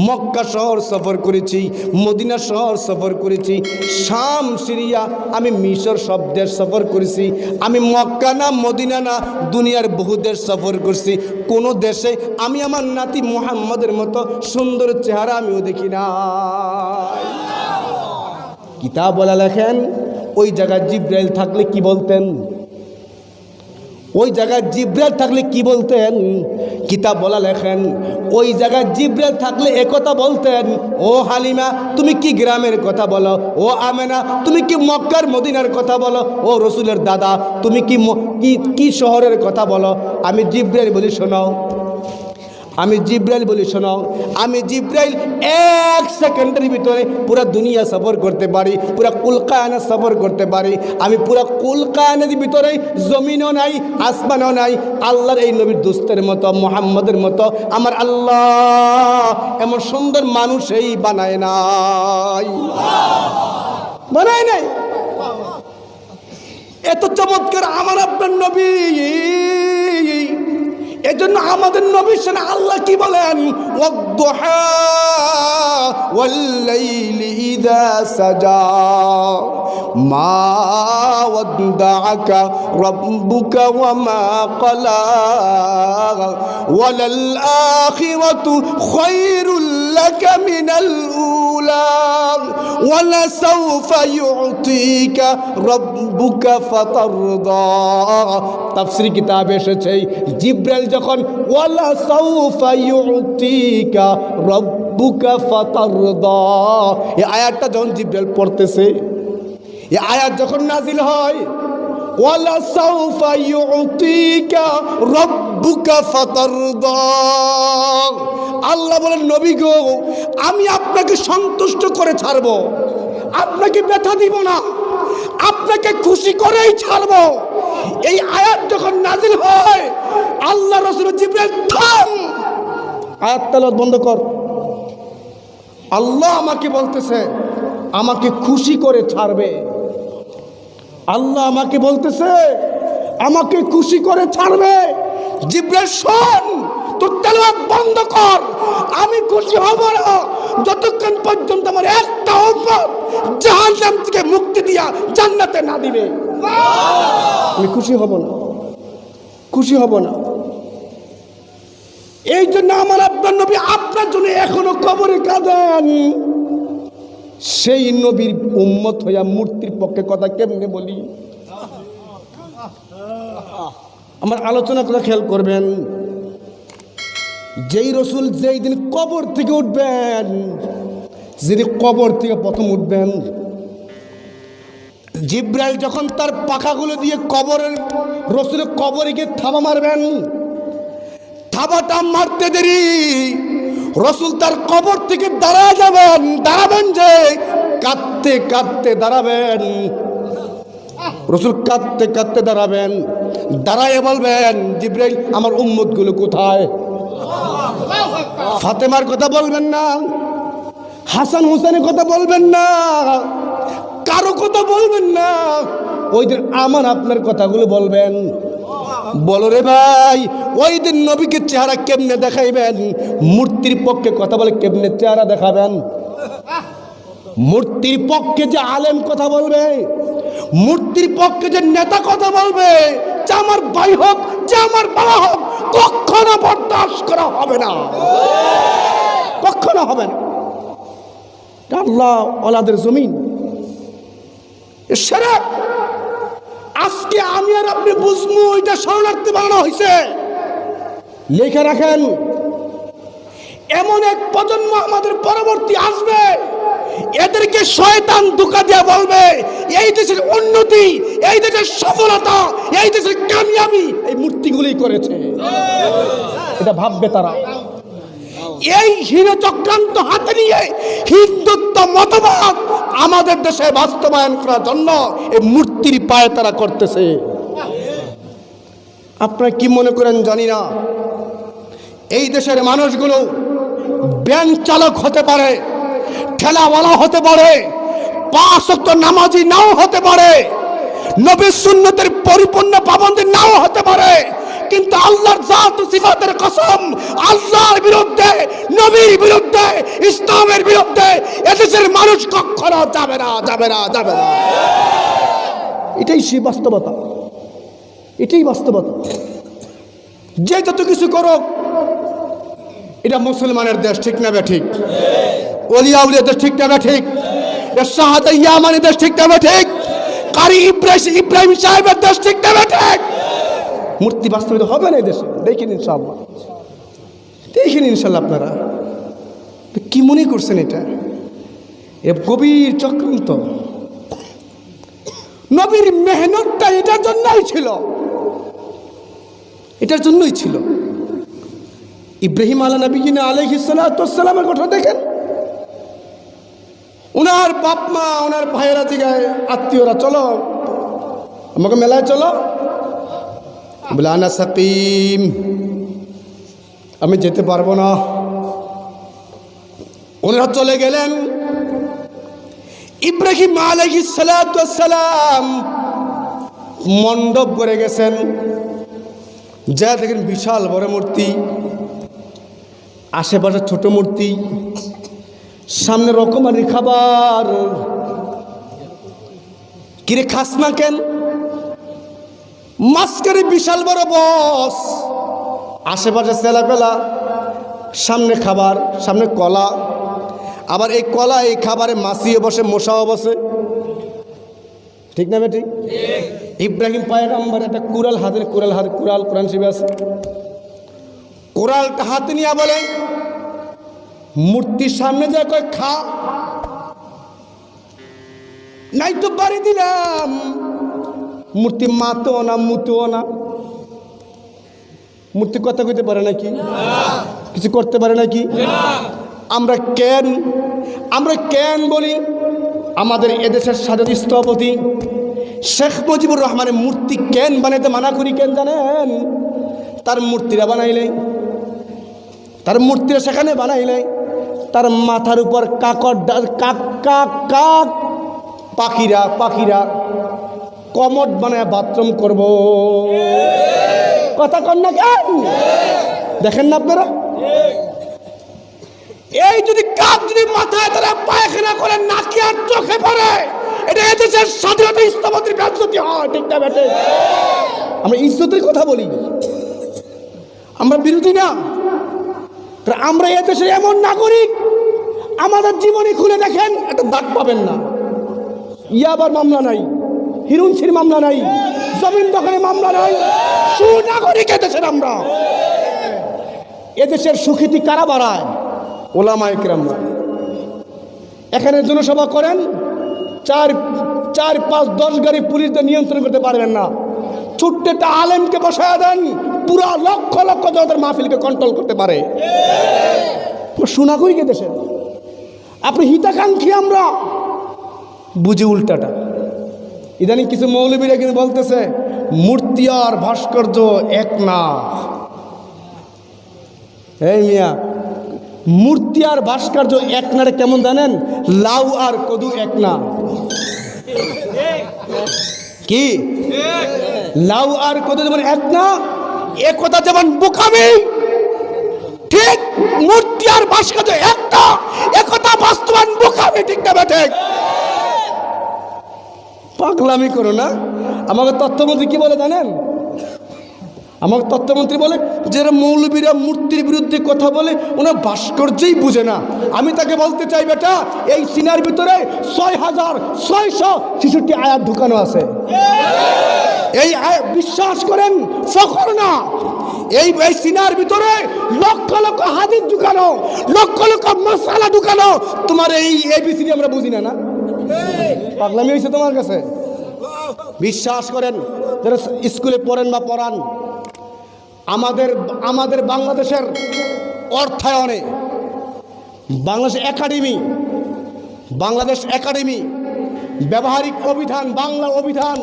মক্কা শহর সফর করেছি, মদিনা শহর সফর করেছি, শাম, সিরিয়া, আমি মিশর সব দেশ সফর করেছি। আমি মক্কা না মদিনা না দুনিয়ার বহু দেশ সফর করছি। কোনো দেশে আমি আমার নাতি মুহাম্মদের মতো সুন্দর চেহারা আমিও দেখি না। কিতাব বলা লেখেন, ওই জায়গায় জিব্রাইল থাকলে কি বলতেন? ওই জায়গায় জিব্রাইল থাকলে কি বলতেন? কিতাব বলা লেখেন, ওই জায়গায় জিব্রাইল থাকলে একথা বলতেন, ও হালিমা তুমি কি গ্রামের কথা বলো, ও আমেনা তুমি কি মক্কার মদিনার কথা বলো, ও রসুলের দাদা তুমি কি শহরের কথা বলো। আমি জিব্রাইল বলি শোনাও, আমি জিব্রাইল বলি শোনাও, আমি জিব্রাইল 1 সেকেন্ডের ভিতরে পুরা দুনিয়া সফর করতে পারি, পুরা কুলকায়না সফর করতে পারি। আমি পুরা কুলকায়নার ভিতরে জমিনও নাই আসমানও নাই, আল্লাহর এই নবীর দোস্তের মতো মুহাম্মদের মতো আমার আল্লাহ এমন সুন্দর মানুষই বানায় নাই, বানায় নাই। এত চমৎকার আমার আপনার নবী। এজন্য আমাদের নবীর সাথে আল্লাহ কি বলেন? ওয়াদ-দুহা ওয়াল-লাইলি ইযা সাজা মা ওয়াদ্দাআকা রাব্বুকা ওয়া মা ক্বালা ওয়ালাল আখিরাতু খায়রুল লাকা মিনাল উলা ওয়ালা সাওফা ইউতিকা রাব্বুকা ফাতারদা। তাফসীর কিতাবে এসেছে জিব্রাইল যখন ওয়ালা সাওফা ইউতিকা রাব্বুকা ফাতারদা, এই আয়াতটা যখন জিব্রাইল পড়তেছে, এই আয়াত যখন নাজিল হয়, ওয়ালা সাওফা ইউতিকা রাব্বুকা ফাতারদা, আল্লাহ বলেন নবী গো আমি আপনাকে সন্তুষ্ট করে ছাড়বো, আপনাকে ব্যথা দিব না, আপনাকে খুশি করেই ছাড়বো। এই আয়াত যখন নাজিল হয়, আল্লাহ রাসূল জিবরাইল থাম, আয়াত তেলাওয়াত বন্ধ কর। আল্লাহ আমাকে বলতেছে আমাকে খুশি করে ছাড়বে, আল্লাহ আমাকে বলতেছে আমাকে খুশি করে ছাড়বে। জিবরাইল শোন, তোর তেলাওয়াত বন্ধ কর, আমি খুশি হব না যতক্ষণ পর্যন্ত আমার একটা উম্মত জাহান্নাম থেকে মুক্তি দিয়া জান্নাতে না দিবে, আমি খুশি হব না, খুশি হব না। এই জন্য আমার আপনার নবী আপনার জন্য এখনো কবরে কাঁদেন। সেই নবীর উম্মত হইয়া মূর্তির পক্ষে কথা কেমনে বলি? আমার আলোচনা করে খেয়াল করবেন, যেই রসুল যেই দিন কবর থেকে উঠবেন, যেদিন কবর থেকে প্রথম উঠবেন, জিব্রাইল যখন তার পাখাগুলো দিয়ে কবরের রসুলের কবরে গিয়ে থাবা মারবেন, থাবাটা মারতে দেরি রসুল তার কবর থেকে দাঁড়াবেন যে কাঁদতে কাঁদতে দাঁড়াবেন, রসুল কাঁদতে কাঁদতে দাঁড়াবেন, দাঁড়ায় বলবেন জিব্রাইল আমার উম্মতগুলো কোথায়? ফাতেমার কথা বলবেন না, হাসান হুসেনের কথা বলবেন না, কারো কথা বলবেন না, ওই দিন আমার আপনার কথাগুলো বলবেন। বলো রে ভাই, ওই দিন নবীকে চেহারা কেমনে দেখাইবেন? মূর্তির পক্ষে কথা বলে কেমনে চেহারা দেখাবেন? মূর্তির পক্ষে যে আলেম কথা বলবে, মূর্তির পক্ষে যে নেতা কথা বলবে, যে আমার ভাই হোক, যে আমার বাবা হোক, কখনো বরদাস্ত করা হবে না, কখনো হবে না। আল্লাহ ওলাদের জমিন শিরক। আজকে আমি আর আপনি বুঝবো এটা শরণার্থী বানানো হয়েছে। লিখে রাখেন, এমন এক প্রজন্ম আমাদের পরবর্তী আসবে, এদেরকে শয়তান ধোঁকা দিয়ে বলবে এই দেশের উন্নতি, এই দেশের সফলতা, এই দেশের কামিয়াবি এই মূর্তিগুলি করেছে। এটা ভাববে তারা। এই হীন চক্রান্ত হাতে নিয়ে হিন্দুত্ব মতবাদ আমাদের দেশে বাস্তবায়ন করার জন্য এই মূর্তির পায়ে তারা করতেছে। আপনারা কি মনে করেন জানি না, এই দেশের মানুষগুলো ব্যাংক চালক হতে পারে, ঠেলাওয়ালা হতে পারে, 5 ওয়াক্ত নামাজি নাও হতে পারে, নবীর সুন্নতের পরিপূর্ণ পাবন্দি নাও হতে পারে, কিন্তু আল্লাহর জাত ও সিফাতের কসম, আল্লাহর বিরুদ্ধে, নবীর বিরুদ্ধে, ইসলামের বিরুদ্ধে এদেশের মানুষ কখনো যাবে না, যাবে না, যাবে না। এটাই সেই বাস্তবতা, এটাই বাস্তবতা। যে যত কিছু করো, এটা মুসলমানের দেশ, ঠিক না ঠিক? ওলিয়া উলিয়া দেশ, ঠিক না ঠিক? শাহাদা ইয়ামানি দেশ, ঠিক না ঠিক? কারি ইব্রাহিম সাহেবের দেশ, ঠিক না ঠিক? মূর্তি বাস্তবিত হবে না এই দেশে, দেখেন ইনশাআল্লাহ, দেখেন ইনশাআল্লাহ। আপনারা কি মনে করছেন? এটা গভীর চক্রান্ত। নবীর মেহনতটা এটার জন্যই ছিল, এটার জন্যই ছিল। ইব্রাহিম আলাইহিস সালাতু ওয়াস সালামের কথা দেখেন, ওনার বাপ মা, ওনার ভাইয়েরা জিগায়, আত্মীয়রা, চলো আমাকে মেলায় চলো, বলে আনা সাকিম, আমি যেতে পারবো না। ওনারা চলে গেলেন। ইব্রাহিম আলাইহিস সালাতু ওয়াস সালাম মণ্ডপ করে গেছেন, যা দেখেন বিশাল বড় মূর্তি, আশেপাশে ছোট মূর্তি, সামনে রকমারি খাবার। কিরে খাস না কেন? মাঝখানে বিশাল বড় বস, আশেপাশে ছেলেপেলা, সামনে খাবার, সামনে কলা, আবার এই কলা এই খাবারে মাছিও বসে, মশাও বসে, ঠিক না বেটি? ইব্রাহিম পয়গম্বর একটা কুড়াল হাতে, কুড়াল কোরআন শরীফে আছে, কুড়ালটা হাতে নিয়ে বলে, মূর্তির সামনে যা কয় খা, নাই তো বাড়ি দিলাম। মূর্তি মাতেও না, মুতেও না। মূর্তি কথা কইতে পারে নাকি? কিছু করতে পারে নাকি? আমরা কেন বলি? আমাদের এদেশের সাধারণ স্থপতি শেখ মুজিবুর রহমানের মূর্তি কেন বানাইতে মানা করি কেন জানেন? তার মূর্তিরা বানাইলে, তার মূর্তিরা সেখানে বানাইলে তার মাথার উপর পাখিরা কমট বানায় বাথরুম করব। কথা কন না কেন? দেখেন না আপনারা, এই যদি কাক যদি মাথায় তারা পায়খানা করে নাকি আর চোখে পড়ে, এটা এদেশের স্বাধীনতা স্থপতির ব্যর্থতা হয়, ঠিক না বেটে? আমরা ইজ্জতের কথা বলি, আমরা বিরোধী না। আমরা এদেশের এমন নাগরিক, আমাদের জীবনী খুলে দেখেন, একটা দাগ পাবেন না। ইয়াবার মামলা নাই, হিরুনছির মামলা নাই, জমিন দখলের মামলা নাই, সুনাগরিক এদেশের আমরা। এদেশের সুখ্যাতি কারা বাড়ায়? ওলামায়ে কেরামরা। এখানে জনসভা করেন, 4, 5, 10 গাড়ি পুলিশদের নিয়ন্ত্রণ করতে পারবেন না। ছোট্ট একটা আলেমকে বসায় দেন, পুরা লক্ষ লক্ষ জনতার মাহফিলকে কন্ট্রোল করতে পারে। সুনাগরিক দেশে আপনি হিতাকাঙ্ক্ষী, আমরা বুঝি উল্টাটা। ইদানিং কিছু মৌলবীরা কিন্তু বলতেছে মূর্তি আর ভাস্কর্য এক না। এই মিয়া, মূর্তি আর ভাস্কর্য এক না কেমন জানেন? লাউ আর কদু এক না। কি লাউ আর কদু যেমন এক না, এ কথা যেমন বোকামি, ঠিক মূর্তি আর ভাস্কর্য একটা, এ কথা বাস্তবায়ন বোকামি, ঠিক না ঠিক? পাগলামি করো না। আমাকে তথ্যমন্ত্রী কি বলে জানেন? আমাকে তথ্যমন্ত্রী বলে, যারা মৌলবীরা মূর্তির বিরুদ্ধে কথা বলে ওনার ভাস্কর্যই বুঝে না। আমি তাকে বলতে চাই, বেটা, এই সিনার ভিতরে 6666 আয়াত ঢুকানো আছে। এই বিশ্বাস করেন, ফখর না, এই সিনার ভিতরে লক্ষ লক্ষ হাদিস ঢুকানো, লক্ষ লক্ষ মাসালা ঢুকানো। তোমার এই এবিসিডি আমরা বুঝি না। না পাগলামি হয়েছে তোমার কাছে? বিশ্বাস করেন, যারা স্কুলে পড়েন বা পড়ান, আমাদের বাংলাদেশের অর্থায়নে বাংলাদেশ একাডেমি ব্যবহারিক অভিধান, বাংলা অভিধান,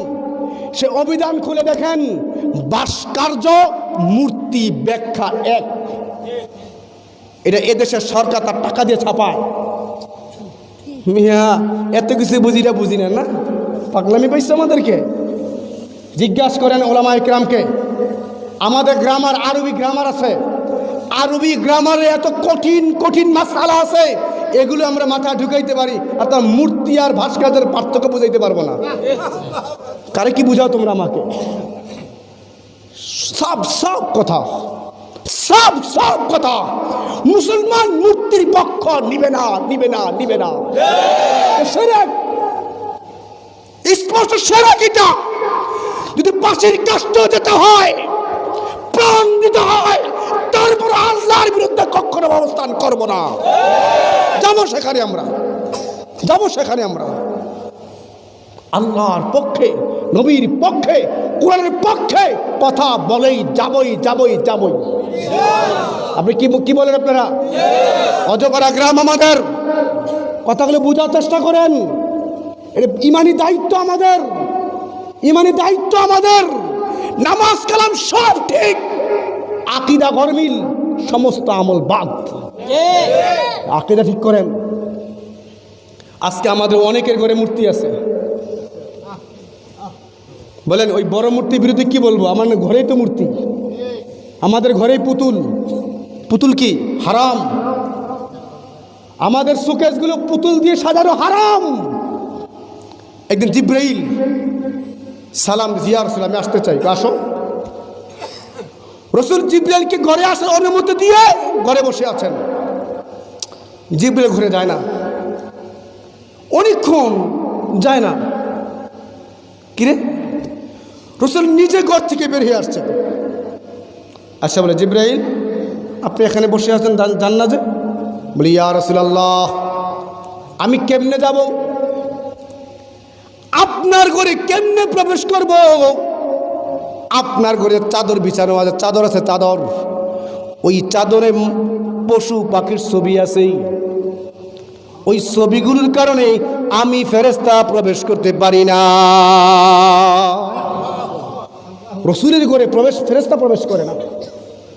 সে অভিধান খুলে দেখেন, ভাস্কর্য মূর্তি ব্যাখ্যা এক। এটা এদেশের সরকার তার টাকা দিয়ে ছাপায়। মিয়া, এত কিছু বুঝি না। না পাগলামি পাইছে আমাদেরকে। জিজ্ঞাসা করেন ওলামা ইকরামকে। আমাদের গ্রামার, আরবি গ্রামার আছে, আরবি গ্রামারে এত কঠিন কঠিন মাসআলা আছে, এগুলো আমরা মাথায় ঢুকাইতে পারি, আর তার মূর্তি আর ভাস্কর্যের পার্থক্য বুঝাইতে পারবো না। কারে কি বুঝাও তোমরা আমাকে? সব সব কথা, সব সব কথা মুসলমান মূর্তির পক্ষ নিবে না, নিবে না, নিবে না। শিরক, স্পষ্ট শিরক এটা। যদি পাশের কষ্ট যেতে হয়, প্রাণ দিতে হয়, তারপর আল্লাহর বিরুদ্ধে কখনো অবস্থান করব না। যাবো সেখানে আমরা, যাবো সেখানে আমরা আল্লাহর পক্ষে, নবীর পক্ষে, কোরআনের পক্ষে কথা বলেই যাবই, যাবই, যাবই। আপনি কি বলেন আপনারা? অজপাড়া গ্রাম আমাদের, কথাগুলো বোঝার চেষ্টা করেন। এটা ইমানি দায়িত্ব আমাদের, ইমানি দায়িত্ব আমাদের। নামাজ কালাম সব ঠিক, আকীদা গরমিল, সমস্ত আমল বাদ। আকীদা ঠিক করেন। আজকে আমাদের অনেকের ঘরে মূর্তি আছে, বলেন ওই বড় মূর্তির বিরুদ্ধে কি বলবো? আমার ঘরেই তো মূর্তি, আমাদের ঘরেই পুতুল। পুতুল কি হারাম? আমাদের শোকেসগুলো পুতুল দিয়ে সাজানো হারাম। একদিন জিব্রাইল সালাম দিয়া রাসূল, আমি আসতে চাই, আসো। রাসূল জিব্রাইলকে ঘরে আসার অনুমতি দিয়ে ঘরে বসে আছেন। জিব্রাইল ঘরে যায় না, অনেকক্ষণ যায় না। কিরে, রাসূল নিজে ঘর থেকে বের হয়ে আসছেন। আচ্ছা, বলে জিব্রাইল আপনি এখানে বসে আছেন, জান না যে? বলি ইয়া রাসূলুল্লাহ, আমি কেমনে যাব? আপনার ঘরে কেমনে প্রবেশ করব? আপনার ঘরে চাদর বিছানো আছে, চাদর আছে, চাদর। ওই চাদরে পশু পাখির ছবি আছে, ওই ছবিগুলোর কারণে আমি ফেরেশতা প্রবেশ করতে পারি না। রাসূলের ঘরে প্রবেশ, ফেরেশতা প্রবেশ করে না,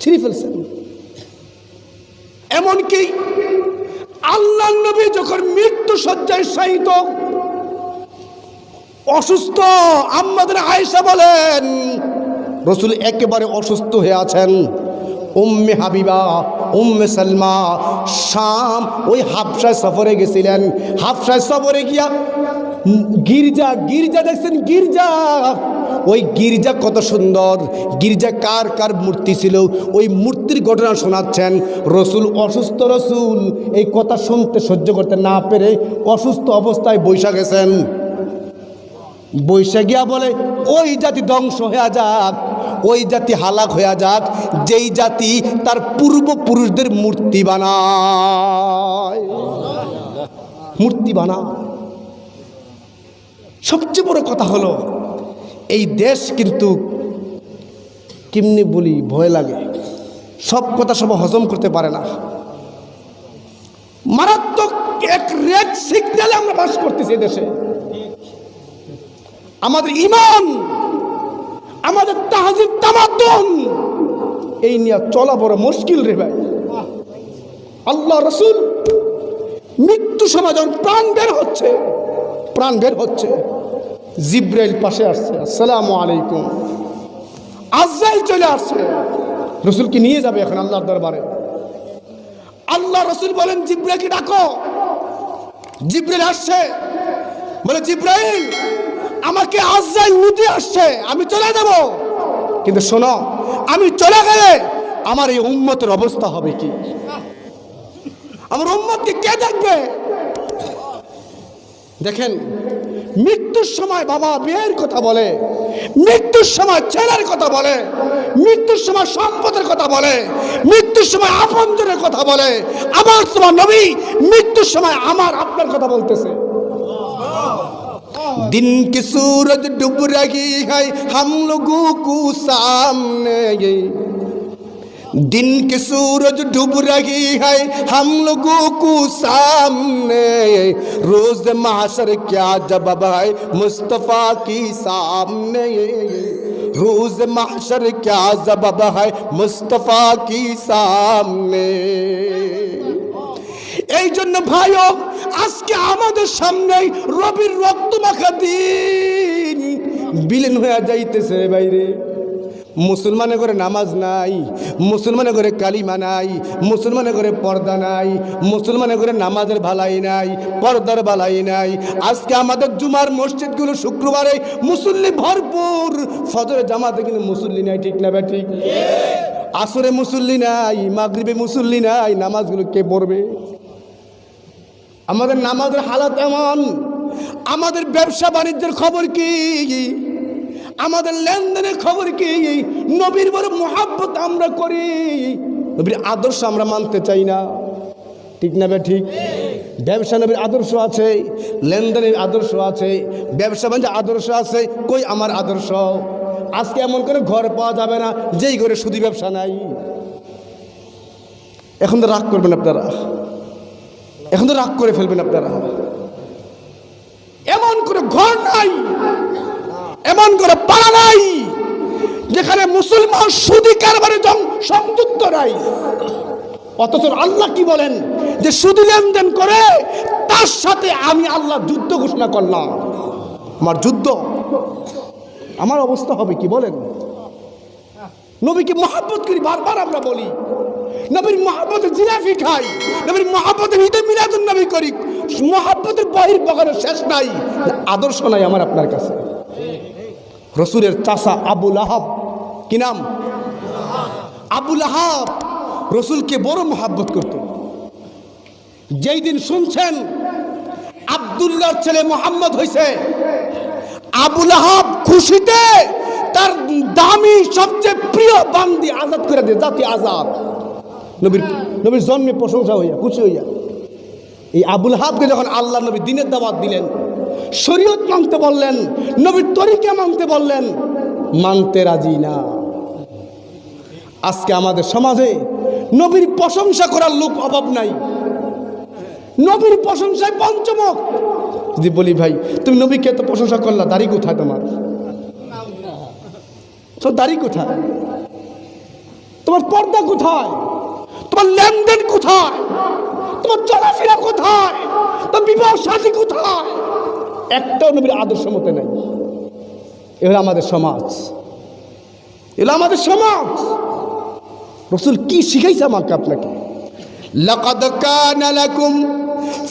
ছিঁড়ে ফেলছেন। এমনকি আল্লাহর নবী যখন মৃত্যু শয্যায় শায়িত, অসুস্থ, আমাদের আয়েশা বলেন রাসূল একেবারে অসুস্থ হয়ে আছেন। উম্মে হাবিবা, উম্মে সালমা শাম ওই হাবশায় সফরে গেছিলেন। হাবশায় সফরে গিয়া গির্জা, গির্জা দেখছেন, গির্জা, ওই গির্জা কত সুন্দর, গির্জা কার কার মূর্তি ছিল, ওই মূর্তির ঘটনা শোনাচ্ছেন। রসুল অসুস্থ, রসুল এই কথা শুনতে সহ্য করতে না পেরে অসুস্থ অবস্থায় বৈশা গেছেন। বৈশা গিয়া বলে ওই জাতি ধ্বংস হয়ে যাক, ওই জাতি হালাক হয়ে যাক যেই জাতি তার পূর্বপুরুষদের মূর্তি বানায়, মূর্তি বানায়। সবচেয়ে বড় কথা হলো এই দেশ কিন্তু কেমনি বলি ভয় লাগে, সব কথা সব হজম করতে পারে না। মারাত্মক এক রেড সিগন্যালে আমরা বাস করতেছি দেশে। আমাদের ঈমান, আমাদের তাহজিব তামাদ্দুন, এই নিয়ে চলা বড় মুশকিল রে ভাই। আল্লাহ রাসূল মৃত্যু সময় যখন প্রাণ বের হচ্ছে, জিব্রাইল পাশে আসছে, আসসালামু আলাইকুম। আজরাইল চলে আসছে, রাসূলকে নিয়ে যাবে এখন আল্লাহর দরবারে। আল্লাহ রাসূল বলেন জিব্রাইলকে ডাকো। জিব্রাইল আসছে, বলে জিব্রাইল আমাকে আজরাইল নিতে আসছে, আমি চলে যাব, কিন্তু শোনো আমি চলে গেলে আমার এই উম্মতের অবস্থা হবে কি? আমার উম্মতকে কে দেখবে? দেখেন, মৃত্যুর সময় বাবা বিয়ের কথা বলে, মৃত্যুর সময় ছেলের কথা বলে, মৃত্যুর সময় সম্পদের কথা বলে, মৃত্যুর সময় আপনজনের কথা বলে। আবার তোমার নবী মৃত্যুর সময় আমার আপনার কথা বলতেছে। दिन की सूरज डूब रही है हम लोगों को सामने, दिन की सूरज डूब रही है हम लोगों को सामने, रोज महशर क्या जवाब है मुस्तफा की सामने, रोज महशर क्या जवाब है मुस्तफा की सामने। এই জন্য ভাইও আজকে আমাদের সামনে রবির রক্ত মাখা দিন, বিলীন হয়ে যাইতেছে বাইরে। মুসলমানে করে নামাজ নাই, মুসলমানে করে কালিমা নাই, মুসলমানে করে পর্দা নাই, মুসলমানে করে নামাজের ভালাই নাই, পর্দার ভালাই নাই। আজকে আমাদের জুমার মসজিদগুলো শুক্রবারে মুসল্লি ভরপুর, ফজরে জামাতে কিন্তু মুসল্লি নাই, ঠিক না ঠিক? আসরে মুসল্লি নাই, মাগরিবে মুসল্লি নাই, নামাজগুলো কে পড়বে? আমাদের নামাজের হালাত এমন। আমাদের ব্যবসা বাণিজ্যের খবর কি? আমাদের লেনদেনের খবর কি? নবীর বড় মুহাব্বত আমরা করি, নবীর আদর্শ আমরা মানতে চাই না, ঠিক না ঠিক? ব্যবসা নবীর আদর্শ আছে, লেনদেনের আদর্শ আছে, ব্যবসা বাণিজ্যের আদর্শ আছে। কই আমার আদর্শ? আজকে এমন করে ঘর পাওয়া যাবে না যেই ঘরে শুধু ব্যবসা নাই। এখন তো রাগ করবেন আপনারা, এখন তো রাগ করে ফেলবেন আপনারা। এমন করে ঘর নাই, এমন করে পাড়া নাই যেখানে মুসলমান সুদি কারবারে সংযুক্ত নাই। অথচ আল্লাহ কি বলেন? যে সুদি লেনদেন করে তার সাথে আমি আল্লাহ যুদ্ধ ঘোষণা করলাম। আমার যুদ্ধ, আমার অবস্থা হবে কি বলেন? নবীকে মহব্বত করি, বারবার আমরা বলি, নবীর মহব্বতে জিলাপি খাই, নবীর মহব্বতে ঈদে মিলাদুন নবী করি, মহব্বতের বহির প্রকারের শেষ নাই, আদর্শ নাই আমার আপনার কাছে। রসুলের চাচা আবুল আহাব, কি নাম? আবুল আহাব রসুলকে বড় মহব্বত করত। যেই দিন শুনছেন আব্দুল্লাহর ছেলে মোহাম্মদ হয়েছে, আবুল আহাব খুশিতে তার দামি সবচেয়ে প্রিয় বান্দি আজাদ করে দিয়ে, জাতি আজাদ। নবীর জন্মে প্রশংসা হইয়া, খুশি হইয়া এই আবুল আহাবকে যখন আল্লাহ নবী দিনের দাওয়াত দিলেন, শরীয়ত মানতে বললেন, নবীর তরিকা মানতে বললেন, মানতে রাজি না। আজকে আমাদের সমাজে নবীর প্রশংসা করার লোক অভাব নাই, নবীর প্রশংসায় পঞ্চমুখ। যদি বলি ভাই তুমি নবীকে তো প্রশংসা করলা, দাড়ি কোথায় তোমার? তো দাড়ি কোথায়? তোমার পর্দা কোথায়? তোমার লেনদেন কোথায়? তোমার চলাফেরা কোথায়? তোমার বিবাহ সাথী কোথায়? একটাও নবীর আদর্শ মতে নাই। এগুলো আমাদের সমাজ, এগুলো আমাদের সমাজ। রাসূল কি শিখাইছে আমাকে আপনাকে? লাকাদ কানা লাকুম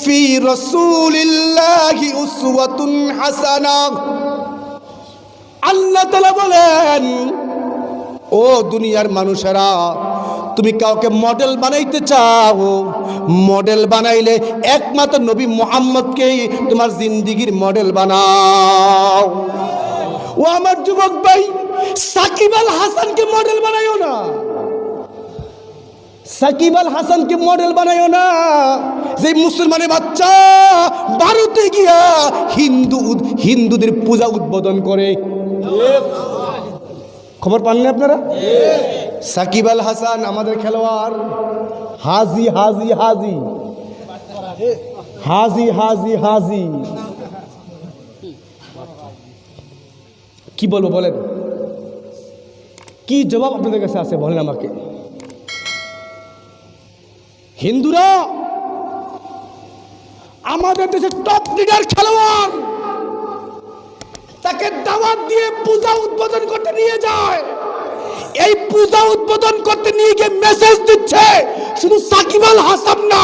ফি রাসূলিল্লাহি উসওয়াতুন হাসানাহ। আল্লাহ তাআলা বলেন, ও দুনিয়ার মানুষেরা, তুমি কাউকে মডেল বানাইতে চাও, মডেল বানাইলে একমাত্র নবী মুহাম্মদকেই তোমার জিন্দেগির মডেল বানাও। ও আমার যুবক ভাই, সাকিব আল হাসানকে মডেল বানাইও না, সাকিব আল হাসানকে মডেল বানাইও না। যে মুসলমানের বাচ্চা ভারতে গিয়া হিন্দুদের পূজা উদ্বোধন করে, খবর পাননি আপনারা? সাকিব আল হাসান আমাদের খেলোয়াড়, হাজি হাজি হাজি হাজি হাজি হাজি কি বলবো বলেন? কি জবাব আপনাদের কাছে আছে বলেন আমাকে? হিন্দুরা আমাদের দেশের টপ লিডার খেলোয়াড়, তাকে দাওয়াত দিয়ে পূজা উদ্বোধন করতে নিয়ে যায়। এই পূজা উদ্বোধন করতে নিয়ে গিয়ে মেসেজ দিচ্ছে, শুধু সাকিব আল হাসান না,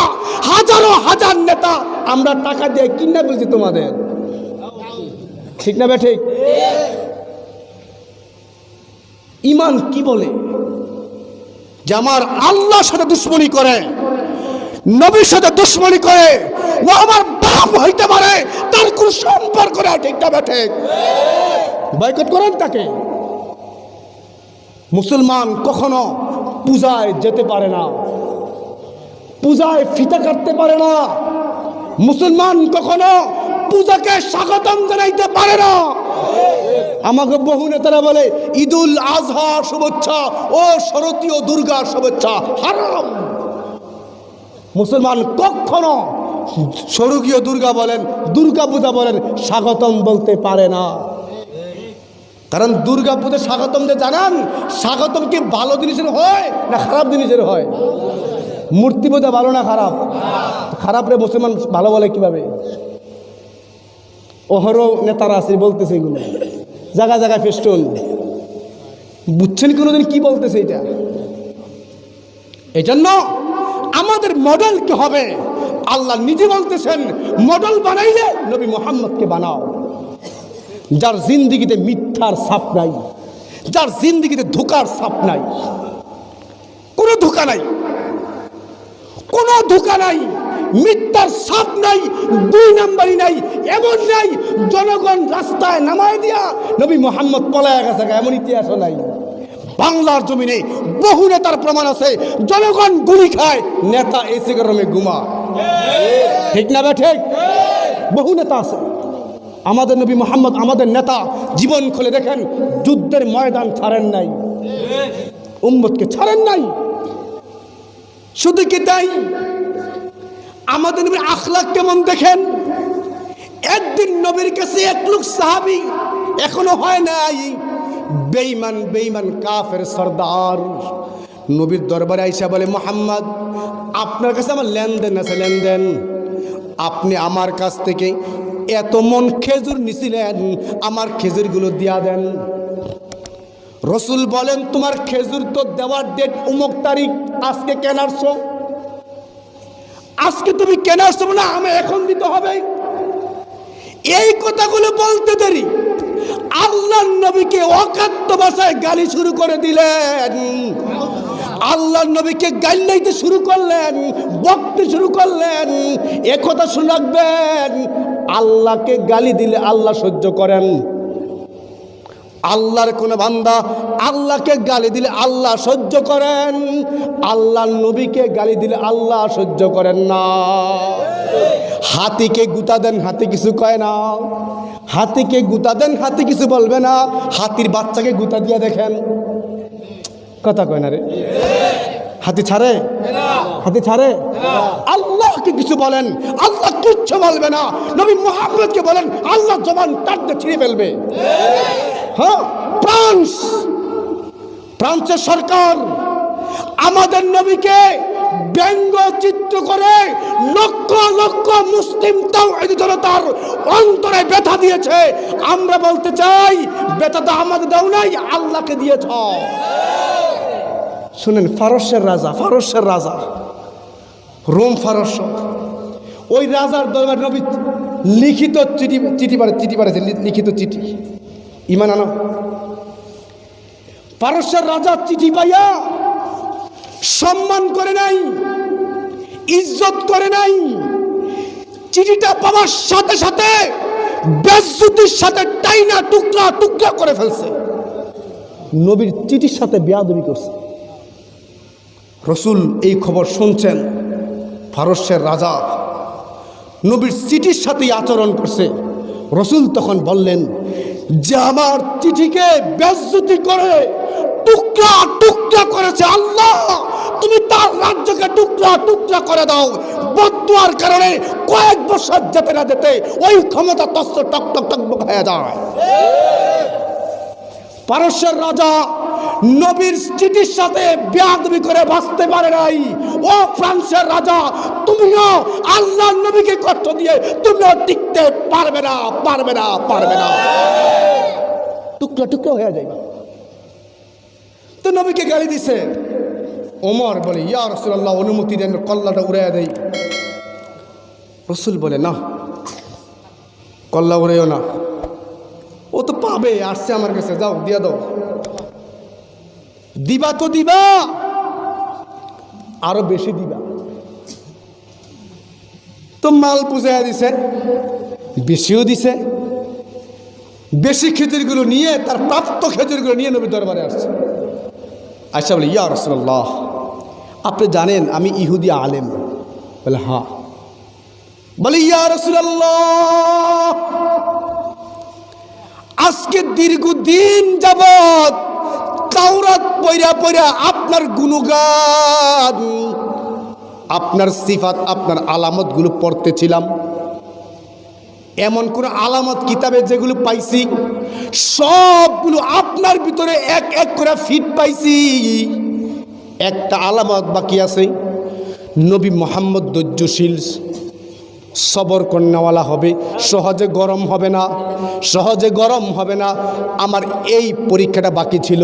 হাজারো হাজার নেতা আমরা টাকা দিয়ে কিনে ফেলছি তোমাদের, ঠিক না ঠিক? ইমান কি বলে? যে আমার আল্লাহর সাথে দুশ্মনী করে, নবীর সাথে দুশ্মনী করে, ও আমার বাপ হইতে পারে, তার কোন সম্পর্ক নেই, ঠিক না ঠিক? বয়কট করেন তাকে। মুসলমান কখনো পূজায় যেতে পারে না, পূজায় ফিতা কাটতে পারে না, মুসলমান কখনো পূজাকে স্বাগতম জানাইতে পারে না। আমাকে বহু নেতারা বলে ঈদুল আজহা শুভেচ্ছা, ও শরতীয় দুর্গা শুভেচ্ছা, হারাম। মুসলমান কখনো শরতীয় দুর্গা বলেন, দুর্গা পূজা বলেন, স্বাগতম বলতে পারে না। কারণ দুর্গা পূজা স্বাগতম যে জানান, স্বাগতম কি ভালো জিনিসের হয় না খারাপ জিনিসের হয়? মূর্তি পূজা ভালো না খারাপ? খারাপ রে মুসলমান ভালো বলে কিভাবে? ওহরও নেতারা আছে বলতেছে এগুলো, জায়গা জায়গায় ফেস্টুন। বুঝছেন কোনোদিন কি বলতেছে এটা? এই জন্য আমাদের মডেল কি হবে? আল্লাহ নিজে বলতেছেন, মডেল বানাইলে নবী মুহাম্মদকে বানাও, যার জিন্দিগিতে মিথ্যার ছাপ নাই, যার জিন্দিগিতে ধোঁকার ছাপ নাই, কোনো ধোঁকা নাই, কোনো ধোঁকা নাই, মিথ্যার ছাপ নাই, দুই নাম্বারই নাই, এমন নাই জনগণ রাস্তায় নামায় দিয়া নবী মুহাম্মদ পলায় গেছে, এমন ইতিহাসও নাই। বাংলার জমিনে বহু নেতার প্রমাণ আছে, জনগণ গুলি খায়, নেতা এসে গরমে ঘুমা। ঠিক না বে ঠিক? বহু নেতা আছে। আমাদের নবী মুহাম্মদ, আমাদের নেতা, জীবন খুলে দেখেন, যুদ্ধের ময়দান ছাড়েন নাই, উম্মতকে ছাড়েন নাই। শুধু কি তাই, আমাদের নবীর আখলাক কেমন দেখেন। একদিন নবীর কাছে এক লোক সাহাবী, এখনো হয় নাই, বেঈমান বেঈমান কাফের সরদার নবীর দরবারে আইসা বলে, মুহাম্মদ আপনার কাছে আমার লেনদেন আছে, লেনদেন। আপনি আমার কাছ থেকে এত মন খেজুর নিছিলেন, আমার খেজুরগুলো দিয়া দেন। রসুল বলেন, তোমার খেজুর তো দেওয়ার ডেট অমুক তারিখ, আজকে কেনারছো, আজকে তুমি কেনারছো না, আমি এখন দিতে হবে। এই কথাগুলো বলতে দেরি আল্লাহর নবীকে অকাত্য ভাষায় গালি শুরু করে দিলেন। আল্লাহর নবীকে গাইলাইতে শুরু করলেন, বকতে শুরু করলেন। একথা শুনে রাখবেন, আল্লাহকে গালি দিলে আল্লাহ সহ্য করেন। আল্লাহর কোন বান্দা আল্লাহকে গালি দিলে আল্লাহ সহ্য করেন, আল্লাহর নবীকে গালি দিলে আল্লাহ সহ্য করেন না। হাতিকে গুতা দেন, হাতি কিছু কয় না। হাতিকে গুতা দেন, হাতি কিছু বলবে না। হাতির বাচ্চাকে গুতা দিয়ে দেখেন, কথা কয় না রে। হাতি ছাড়ে? হাতি ছাড়ে? আল্লাহকে কিছু বলেন, আল্লাহ কিচ্ছু বলবে না। নবী মুহাম্মদকে বলেন, আল্লাহ জবান টানতে ছিঁড়ে ফেলবে। হ্যাঁ, ফ্রান্সের সরকার আমাদের নবীকে ব্যঙ্গচিত্র করে লক্ষ লক্ষ মুসলিম তাওহীদি জনতার অন্তরে ব্যথা দিয়েছে। আমরা বলতে চাই, ব্যথাটা আমাদের দাও নাই, আল্লাহকে দিয়েছ। শুনেন, ফারসের রাজা, ফারসের রাজা, রোম ফারস, ওই রাজার দরবার নবী লিখিত চিঠি পাঠিয়েছে, লিখিত চিঠি, ইমান আনো। ফারসের রাজা চিঠি পাইয়া সম্মান করে নাই, ইজ্জত করে নাই। চিঠিটা পাওয়ার সাথে সাথে বেজ্জতির সাথে টাইনা টুকরা টুকরা করে ফেলছে। নবীর চিঠির সাথে বেয়াদবি করছে। রসুল এই খবর শুনছেন, ফারসের রাজা নবীর চিঠির সাথেই আচরণ করছে। রসুল তখন বললেন যে, আমার চিঠিকে বেজ্জতি করে টুকরা টুকরা করেছে আল্লাহ, তুমি তার রাজ্যকে টুকরা টুকরা করে দাও। বদদুয়ার কারণে কয়েক বছর যেতে না যেতে ওই ক্ষমতা তস্ত টক টক টক হয়ে যায়। পারস্যের রাজা নবীর চিঠির সাথে বেয়াদবি করে বাঁচতে পারে নাই। ও ফ্রান্সের রাজা, তুমিও আল্লাহর নবীকে কষ্ট দিয়ে তুমিও টিকতে পারবে না, পারবে না, পারবে না, টুকরা টুকরা হয়ে যাবে। তো নবীকে গালি দিছে। ওমর বলে, ইয়া রাসূলুল্লাহ, অনুমতি দেন, কল্লাটা উড়াইয়া দেই। রসুল বলে, না, কল্লা উড়াইও না, ও তো পাবে, আসছে আমার কাছে, যাও দিয়া দাও। দিবা তো দিবা, আরো বেশি দিবা। তো মাল বুঝাইয়া দিছে, বেশিও দিছে। বেশি খেজুরগুলো নিয়ে, তার প্রাপ্ত খেজুরগুলো নিয়ে নবীর দরবারে আসছে। আচ্ছা বলে, ইয়া রাসূলুল্লাহ, আপনি জানেন আমি ইহুদি আলেম? বলে, হ্যাঁ। বলে, ইয়া রাসূলুল্লাহ, আজকে দীর্ঘদিন যাবত তাওরাত পড়া পড়া আপনার গুণগান, আপনার সিফাত, আপনার আলামতগুলো পড়তেছিলাম। এমন কোন আলামত কিতাবে যেগুলো পাইছি সবগুলো আপনার ভিতরে এক এক করে ফিট পাইছি। একটা আলামত বাকি আছে, নবী মুহাম্মদ ধৈর্যশীল, সবর কন্যাওয়ালা হবে, সহজে গরম হবে না, সহজে গরম হবে না। আমার এই পরীক্ষাটা বাকি ছিল।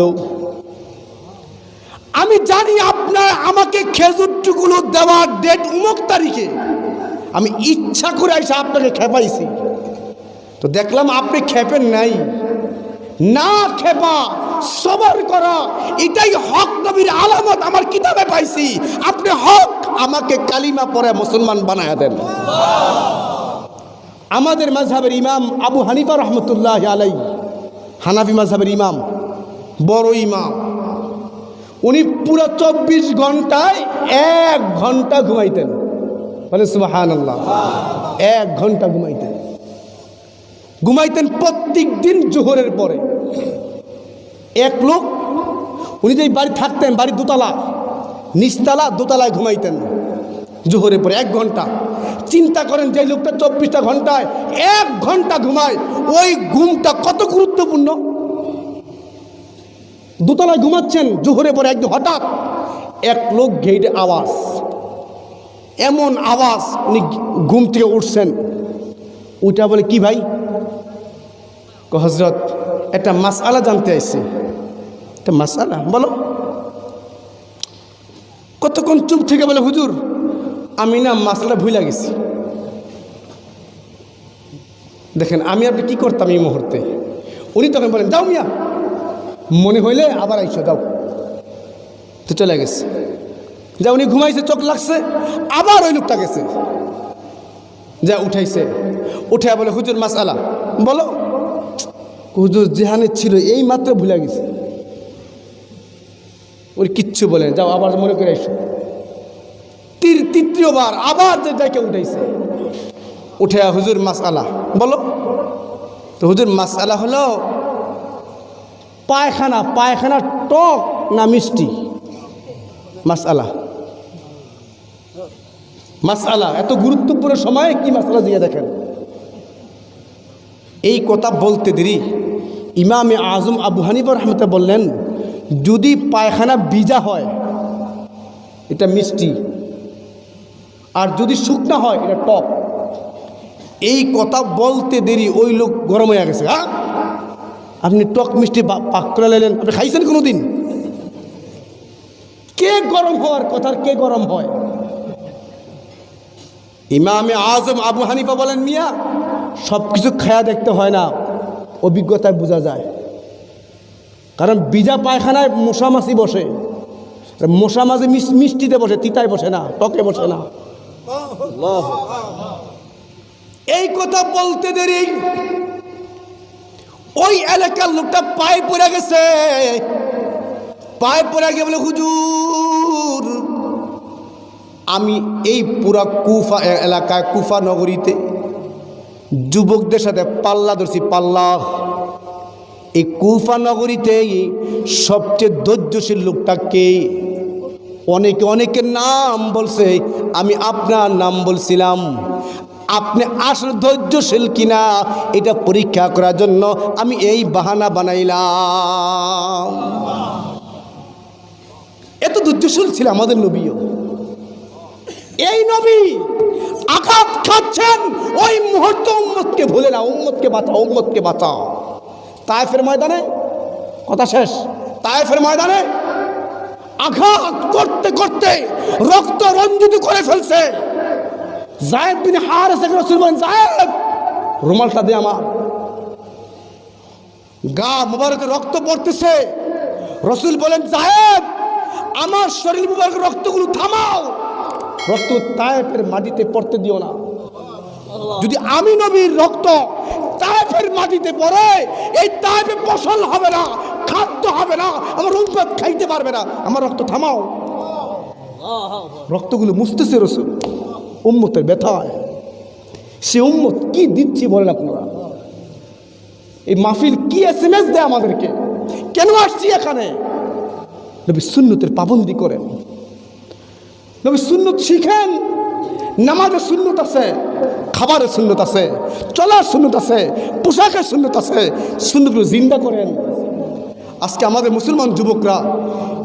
আমি জানি আপনার আমাকে খেজুরটুকুলো দেওয়ার ডেট অমুক তারিখে, আমি ইচ্ছা করে এসে আপনাকে খেপাইছি। তো দেখলাম আপনি খেপেন নাই। না খেপা, সবর করা, এটাই হক নবীর আলামত আমার কিতাবে পাইছি। আপনি হক, আমাকে কালিমা পড়ে মুসলমান বানায়া দেন। আমাদের মাযহাবের ইমাম আবু হানিফা রহমতুল্লাহ আলাইহি, হানাফি মাযহাবের ইমাম, বড় ইমাম, উনি পুরো 24 ঘন্টায় 1 ঘন্টা ঘুমাইতেন। বলে সুবহানাল্লাহ। 1 ঘন্টা ঘুমাইতেন প্রত্যেক দিন জোহরের পরে। এক লোক, উনি যে বাড়ি থাকতেন, বাড়ি দোতলা, নিচতলা দোতলায় ঘুমাইতেন জোহরের পরে 1 ঘন্টা। চিন্তা করেন, যে লোকটা 24টা ঘন্টায় 1 ঘন্টা ঘুমায়, ওই ঘুমটা কত গুরুত্বপূর্ণ। দোতলায় ঘুমাচ্ছেন জোহরের পরে, একদম হঠাৎ এক লোক গেটে আওয়াজ, এমন আওয়াজ, উনি ঘুম থেকে উঠছেন। উঠা বলে, কি ভাই? হযরত একটা মাসআলা জানতে আইছি। একটা মাসআলা? বলো। কতক্ষণ চুপ থেকে বলে, হুজুর আমি না মাসআলা ভুলে গেছি। দেখেন আমি আপনি কি করতাম এই মুহূর্তে। উনি তখন বলেন, যাও মিয়া, মনে হইলে আবার আইসো, যাও। তো চলে গেছে। যা উনি ঘুমাইছে, চোখ লাগছে, আবার ওই লোকটা গেছে, যা উঠাইছে। উঠে বলে, হুজুর মাসআলা বলো। হুজুর যেখানে ছিল এই মাত্র ভুলে গেছে। ওর কিচ্ছু বলেন, যাও আবার মনে করে এসো। তৃতীয়বার আবার যে ডাকে উঠাইছে। উঠে, হুজুর মাসআলা বলো। তো হুজুর মাসআলা হলো পায়খানা টক না মিষ্টি? মাসআলা এত গুরুত্বপূর্ণ সময়ে কি মাসআলা দিয়ে দেখেন। এই কথা বলতে দেরি ইমামে আজম আবু হানিফা রাহমাতুল্লাহ বললেন, যদি পায়খানা ভিজা হয় এটা মিষ্টি, আর যদি শুকনা হয় এটা টক। এই কথা বলতে দেরি ওই লোক গরম হয়ে গেছে। হ্যাঁ, আপনি টক মিষ্টি পাক করে লাইলেন, আপনি খাইছেন কোনো দিন? কে গরম হওয়ার কথা, কে গরম হয়? ইমামে আজম আবু হানিফা বলেন, মিয়া সব কিছু খায়া দেখতে হয় না, অভিজ্ঞতায় বোঝা যায়। কারণ ভিজা পায়খানায় মশা মাছি বসে, মশা মাছি মিষ্টিতে বসে, তিতায় বসে না, টকে বসে না। এই কথা বলতে দেরি ওই এলাকার লোকটা পায়ে পড়ে গেছে। পায়ে পড়ে গিয়ে বলে, হুজুর আমি এই পুরা কুফা এলাকায়, কুফা নগরীতে যুবকদের সাথে পাল্লা ধরছি, পাল্লা। এই কুফা নগরীতে সবচেয়ে ধৈর্যশীল লোকটা কে? অনেকে নাম বলছে, আমি আপনার নাম বলছিলাম। আপনি আসলে ধৈর্যশীল কিনা এটা পরীক্ষা করার জন্য আমি এই বাহানা বানাইলাম। এত ধৈর্যশীল ছিল আমাদের নবীও। এই নবী আঘাত খাচ্ছেন, ওই মুহূর্তে উম্মতকে ভুলে না, উম্মতকে বাঁচাও, উম্মতকে বাঁচাও। তায়েফের ময়দানে, কথা শেষ, তায়েফের ময়দানে আঘাত করতে করতে রক্ত রঞ্জিত করে ফেলছে। যায়েদ বিন হারেসা রাসূল বলেন, যায়েদ রুমালটা দে আমার। গা মুবারকে রক্ত পড়তেছে। রাসূল বলেন, যায়েদ আমার শরীর মুবারকের রক্তগুলো থামাও, রক্ত তায়েফের মাটিতে পড়তে দিও না। যদি আমি নবীর রক্ত তায়েফের মাটিতে পড়ে, এই তায়েফে ফসল হবে না, খাদ্য হবে না, আমার উম্মত খাইতে পারবে না। আমার রক্ত থামাও। রক্তগুলো মুছতেছে রাসূল, উম্মতের ব্যথায়। সে উম্মত কি দিচ্ছি বলেন আপনারা? এই মাহফিল কি এসএমএস দেয় আমাদেরকে? কেন আসছি এখানে? নবী সুন্নতের পাবন্দি করেন, নবী সুন্নত শিখেন। নামাজের সুন্নত আছে, খাবারের সুন্নত আছে, চলার সুন্নত আছে, পোশাকের সুন্নত আছে। সুন্নতগুলো জিন্দা করেন। আজকে আমাদের মুসলমান যুবকরা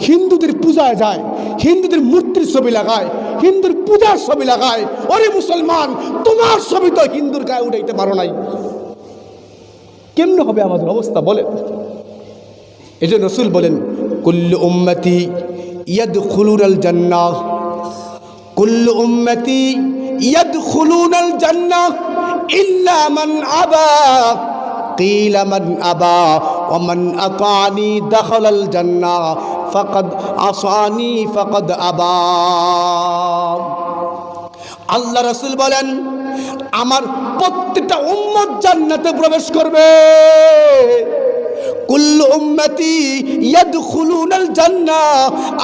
হিন্দুদের পূজায় যায়, হিন্দুদের মূর্তির ছবি লাগায়, হিন্দুর পূজার ছবি লাগায়। ওরে মুসলমান, তোমার ছবি তো হিন্দুর গায়ে উঠাইতে পারো নাই, কেমনে হবে আমাদের অবস্থা বলে? এই জন্য রাসূল বলেন, কুল্লু উম্মতি ইয়াদখুলুনাল জান্নাহ, কুল্লু উম্মতি ইয়াদখুলুনাল জান্নাহ ইল্লা মান আবা, قيل من أبى ومن أطاعني دخل الجنة فقد عصاني فقد أبى। আল্লাহ রাসূল বলেন, আমার প্রত্যেকটা উম্মত জান্নাতে প্রবেশ করবে। কুল্লু উম্মতি ইয়াদখুলুনাল জান্নাহ,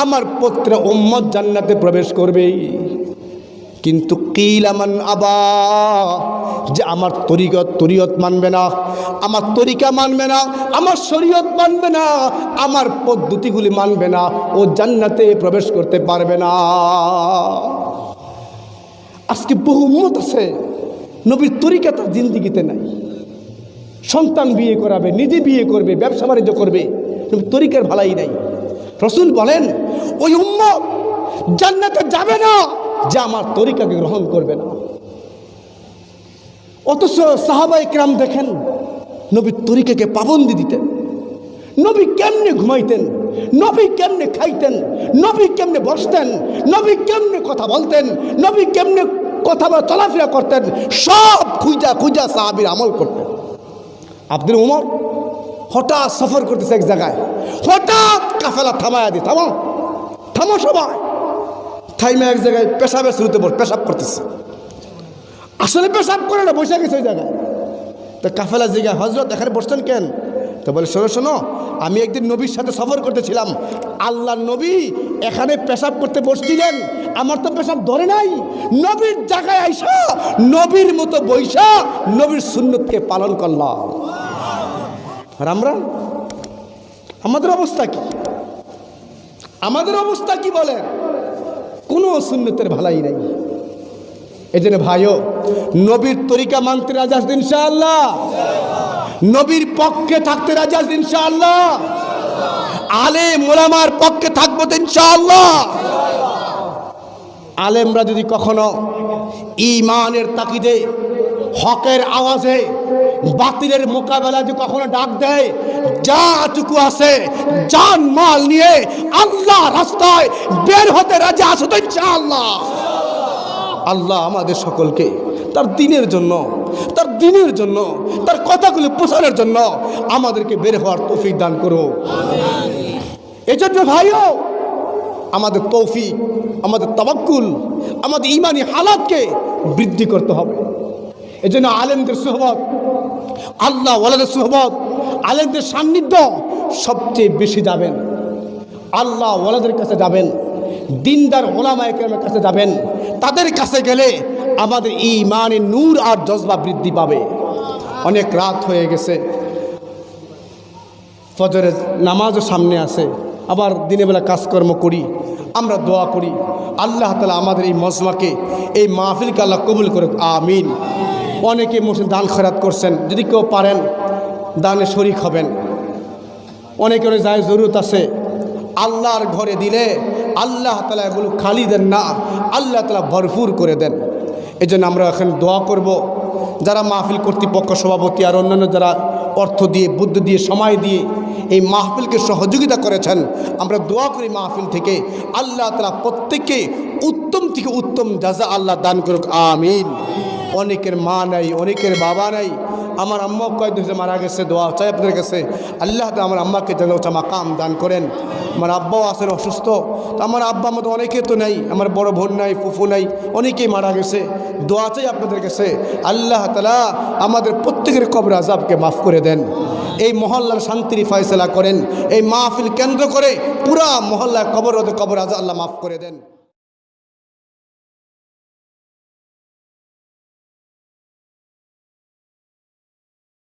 আমার প্রত্যেকটা উম্মত জান্নাতে প্রবেশ করবে। কিন্তু কিলা মান আবা, যে আমার তরিকত মানবে না, আমার তরিকা মানবে না, আমার শরীয়ত মানবে না, আমার পদ্ধতিগুলি মানবে না, ও জান্নাতে প্রবেশ করতে পারবে না। আজকে বহু উম্মত আছে নবীর তরিকা তার জিন্দিগিতে নাই। সন্তান বিয়ে করাবে, নিজে বিয়ে করবে, ব্যবসা বাণিজ্য করবে, তরিকার ভালাই নাই। রাসূল বলেন, ওই উম্মত জান্নাতে যাবে না যে আমার তরিকাকে গ্রহণ করবে না। অথচ সাহাবায়ে কেরাম দেখেন, নবীর তরিকাকে পাবন্দি দিতেন। নবী কেমনে ঘুমাইতেন, নবী কেমনে খাইতেন, নবী কেমনে বসতেন, নবী কেমনে কথা বলতেন, নবী কেমনে কথা বলা চলাফেরা করতেন, সব খুঁজা খুঁজা সাহাবীর আমল করতেন। আব্দুল উমর হঠাৎ সফর করতেছে এক জায়গায়, হঠাৎ কাফেলা থামায়া দি, থামো থামো সবাই। থাইমা এক জায়গায় পেশাবের শুরুতে পেশাব করতেছে, আসলে পেশাব করে না, বসে গেছে ওই জায়গায়। তো কাফেলা জায়গায়, হজরত এখানে বসছেন কেন? তো বলে, শোনো শোনো, আমি একদিন নবীর সাথে সফর করতেছিলাম, আল্লাহ নবী এখানে পেশাব করতে বসছিলেন, আমার তো পেশাব ধরে নাই, নবীর জায়গায় আইসা নবীর মতো বৈশা নবীর সুন্নতকে পালন করলাম। আর আমরা, আমাদের অবস্থা কি? আমাদের অবস্থা কি বলেন? কোনো সুন্নতের ভালাই নাই। এই জন্য ভাইও, নবীর তরিকা মানতে রাজি আছেন ইনশাআল্লাহ? নবীর পক্ষে থাকতে রাজি আছেন ইনশাআল্লাহ? আলেম ওলামার পক্ষে থাকবো তো ইনশাআল্লাহ? আলেমরা যদি কখনো ঈমানের তাকিদে, হকের আওয়াজে, বাতিলের মোকাবেলা যদি কখনো ডাক দেয়, যাটুকু আছে জান মাল নিয়ে আল্লাহ রাস্তায় বের হতে রাজি আছো তো ইনশাআল্লাহ? আল্লাহ আমাদের সকলকে তার দিনের জন্য, তার দিনের জন্য, তার কথাগুলি প্রচারের জন্য আমাদেরকে বের হওয়ার তৌফিক দান করো। এজন্য ভাইও, আমাদের তৌফিক, আমাদের তাওয়াক্কুল, আমাদের ঈমানি হালাতকে বৃদ্ধি করতে হবে। এজন্য আলেমদের সুহবত, আল্লাহ ওয়ালাদের সুহবত, আলেমদের সান্নিধ্য সবচেয়ে বেশি যাবেন। আল্লাহ ওয়ালাদের কাছে যাবেন, দিনদার ওলামায়ে কেরামের কাছে যাবেন। তাদের কাছে গেলে আমাদের ঈমানের নূর আর জজবা বৃদ্ধি পাবে। অনেক রাত হয়ে গেছে, ফজরের নামাজও সামনে আছে, আবার দিনের বেলা কাজকর্ম করি, আমরা দোয়া করি আল্লাহ তাআলা আমাদের এই মজমাকে, এই মাহফিলকে আল্লাহ কবুল করুক, আমিন। অনেকে মুসলিম দান খয়রাত করছেন, যদি কেউ পারেন দানে শরিক হবেন। অনেকের যায় জরুরত আছে, আল্লাহর ঘরে দিলে আল্লাহ তাআলা এগুলো খালি দেন না, আল্লাহ তাআলা ভরপুর করে দেন। এই জন্য আমরা এখন দোয়া করব, যারা মাহফিল কর্তৃপক্ষ, সভাপতি আর অন্যান্য যারা অর্থ দিয়ে, বুদ্ধি দিয়ে, সময় দিয়ে এই মাহফিলকে সহযোগিতা করেছেন, আমরা দোয়া করি মাহফিল থেকে আল্লাহ তাআলা প্রত্যেককে উত্তম থেকে উত্তম জাযা আল্লাহ দান করুক, আমিন। অনেকের মা নাই, অনেকের বাবা নাই, আমার আম্মা কয়েকদিন হয়েছে মারা গেছে, দোয়া চাই আপনাদের কাছে আল্লাহ তাআলা আমার আম্মাকে যেন উচ্চ মাকাম দান করেন। আমার আব্বাও আছেন অসুস্থ, তো আমার আব্বা মতো অনেকে তো নাই, আমার বড় বোন নাই, ফুফু নাই, অনেকেই মারা গেছে, দোয়া চাই আপনাদের কাছে আল্লাহ তাআলা আমাদের প্রত্যেকের কবর আযাবকে মাফ করে দেন। এই মহল্লার শান্তির ফয়সালা করেন, এই মাহফিল কেন্দ্র করে পুরা মহল্লায় কবর আযাব আল্লাহ মাফ করে দেন।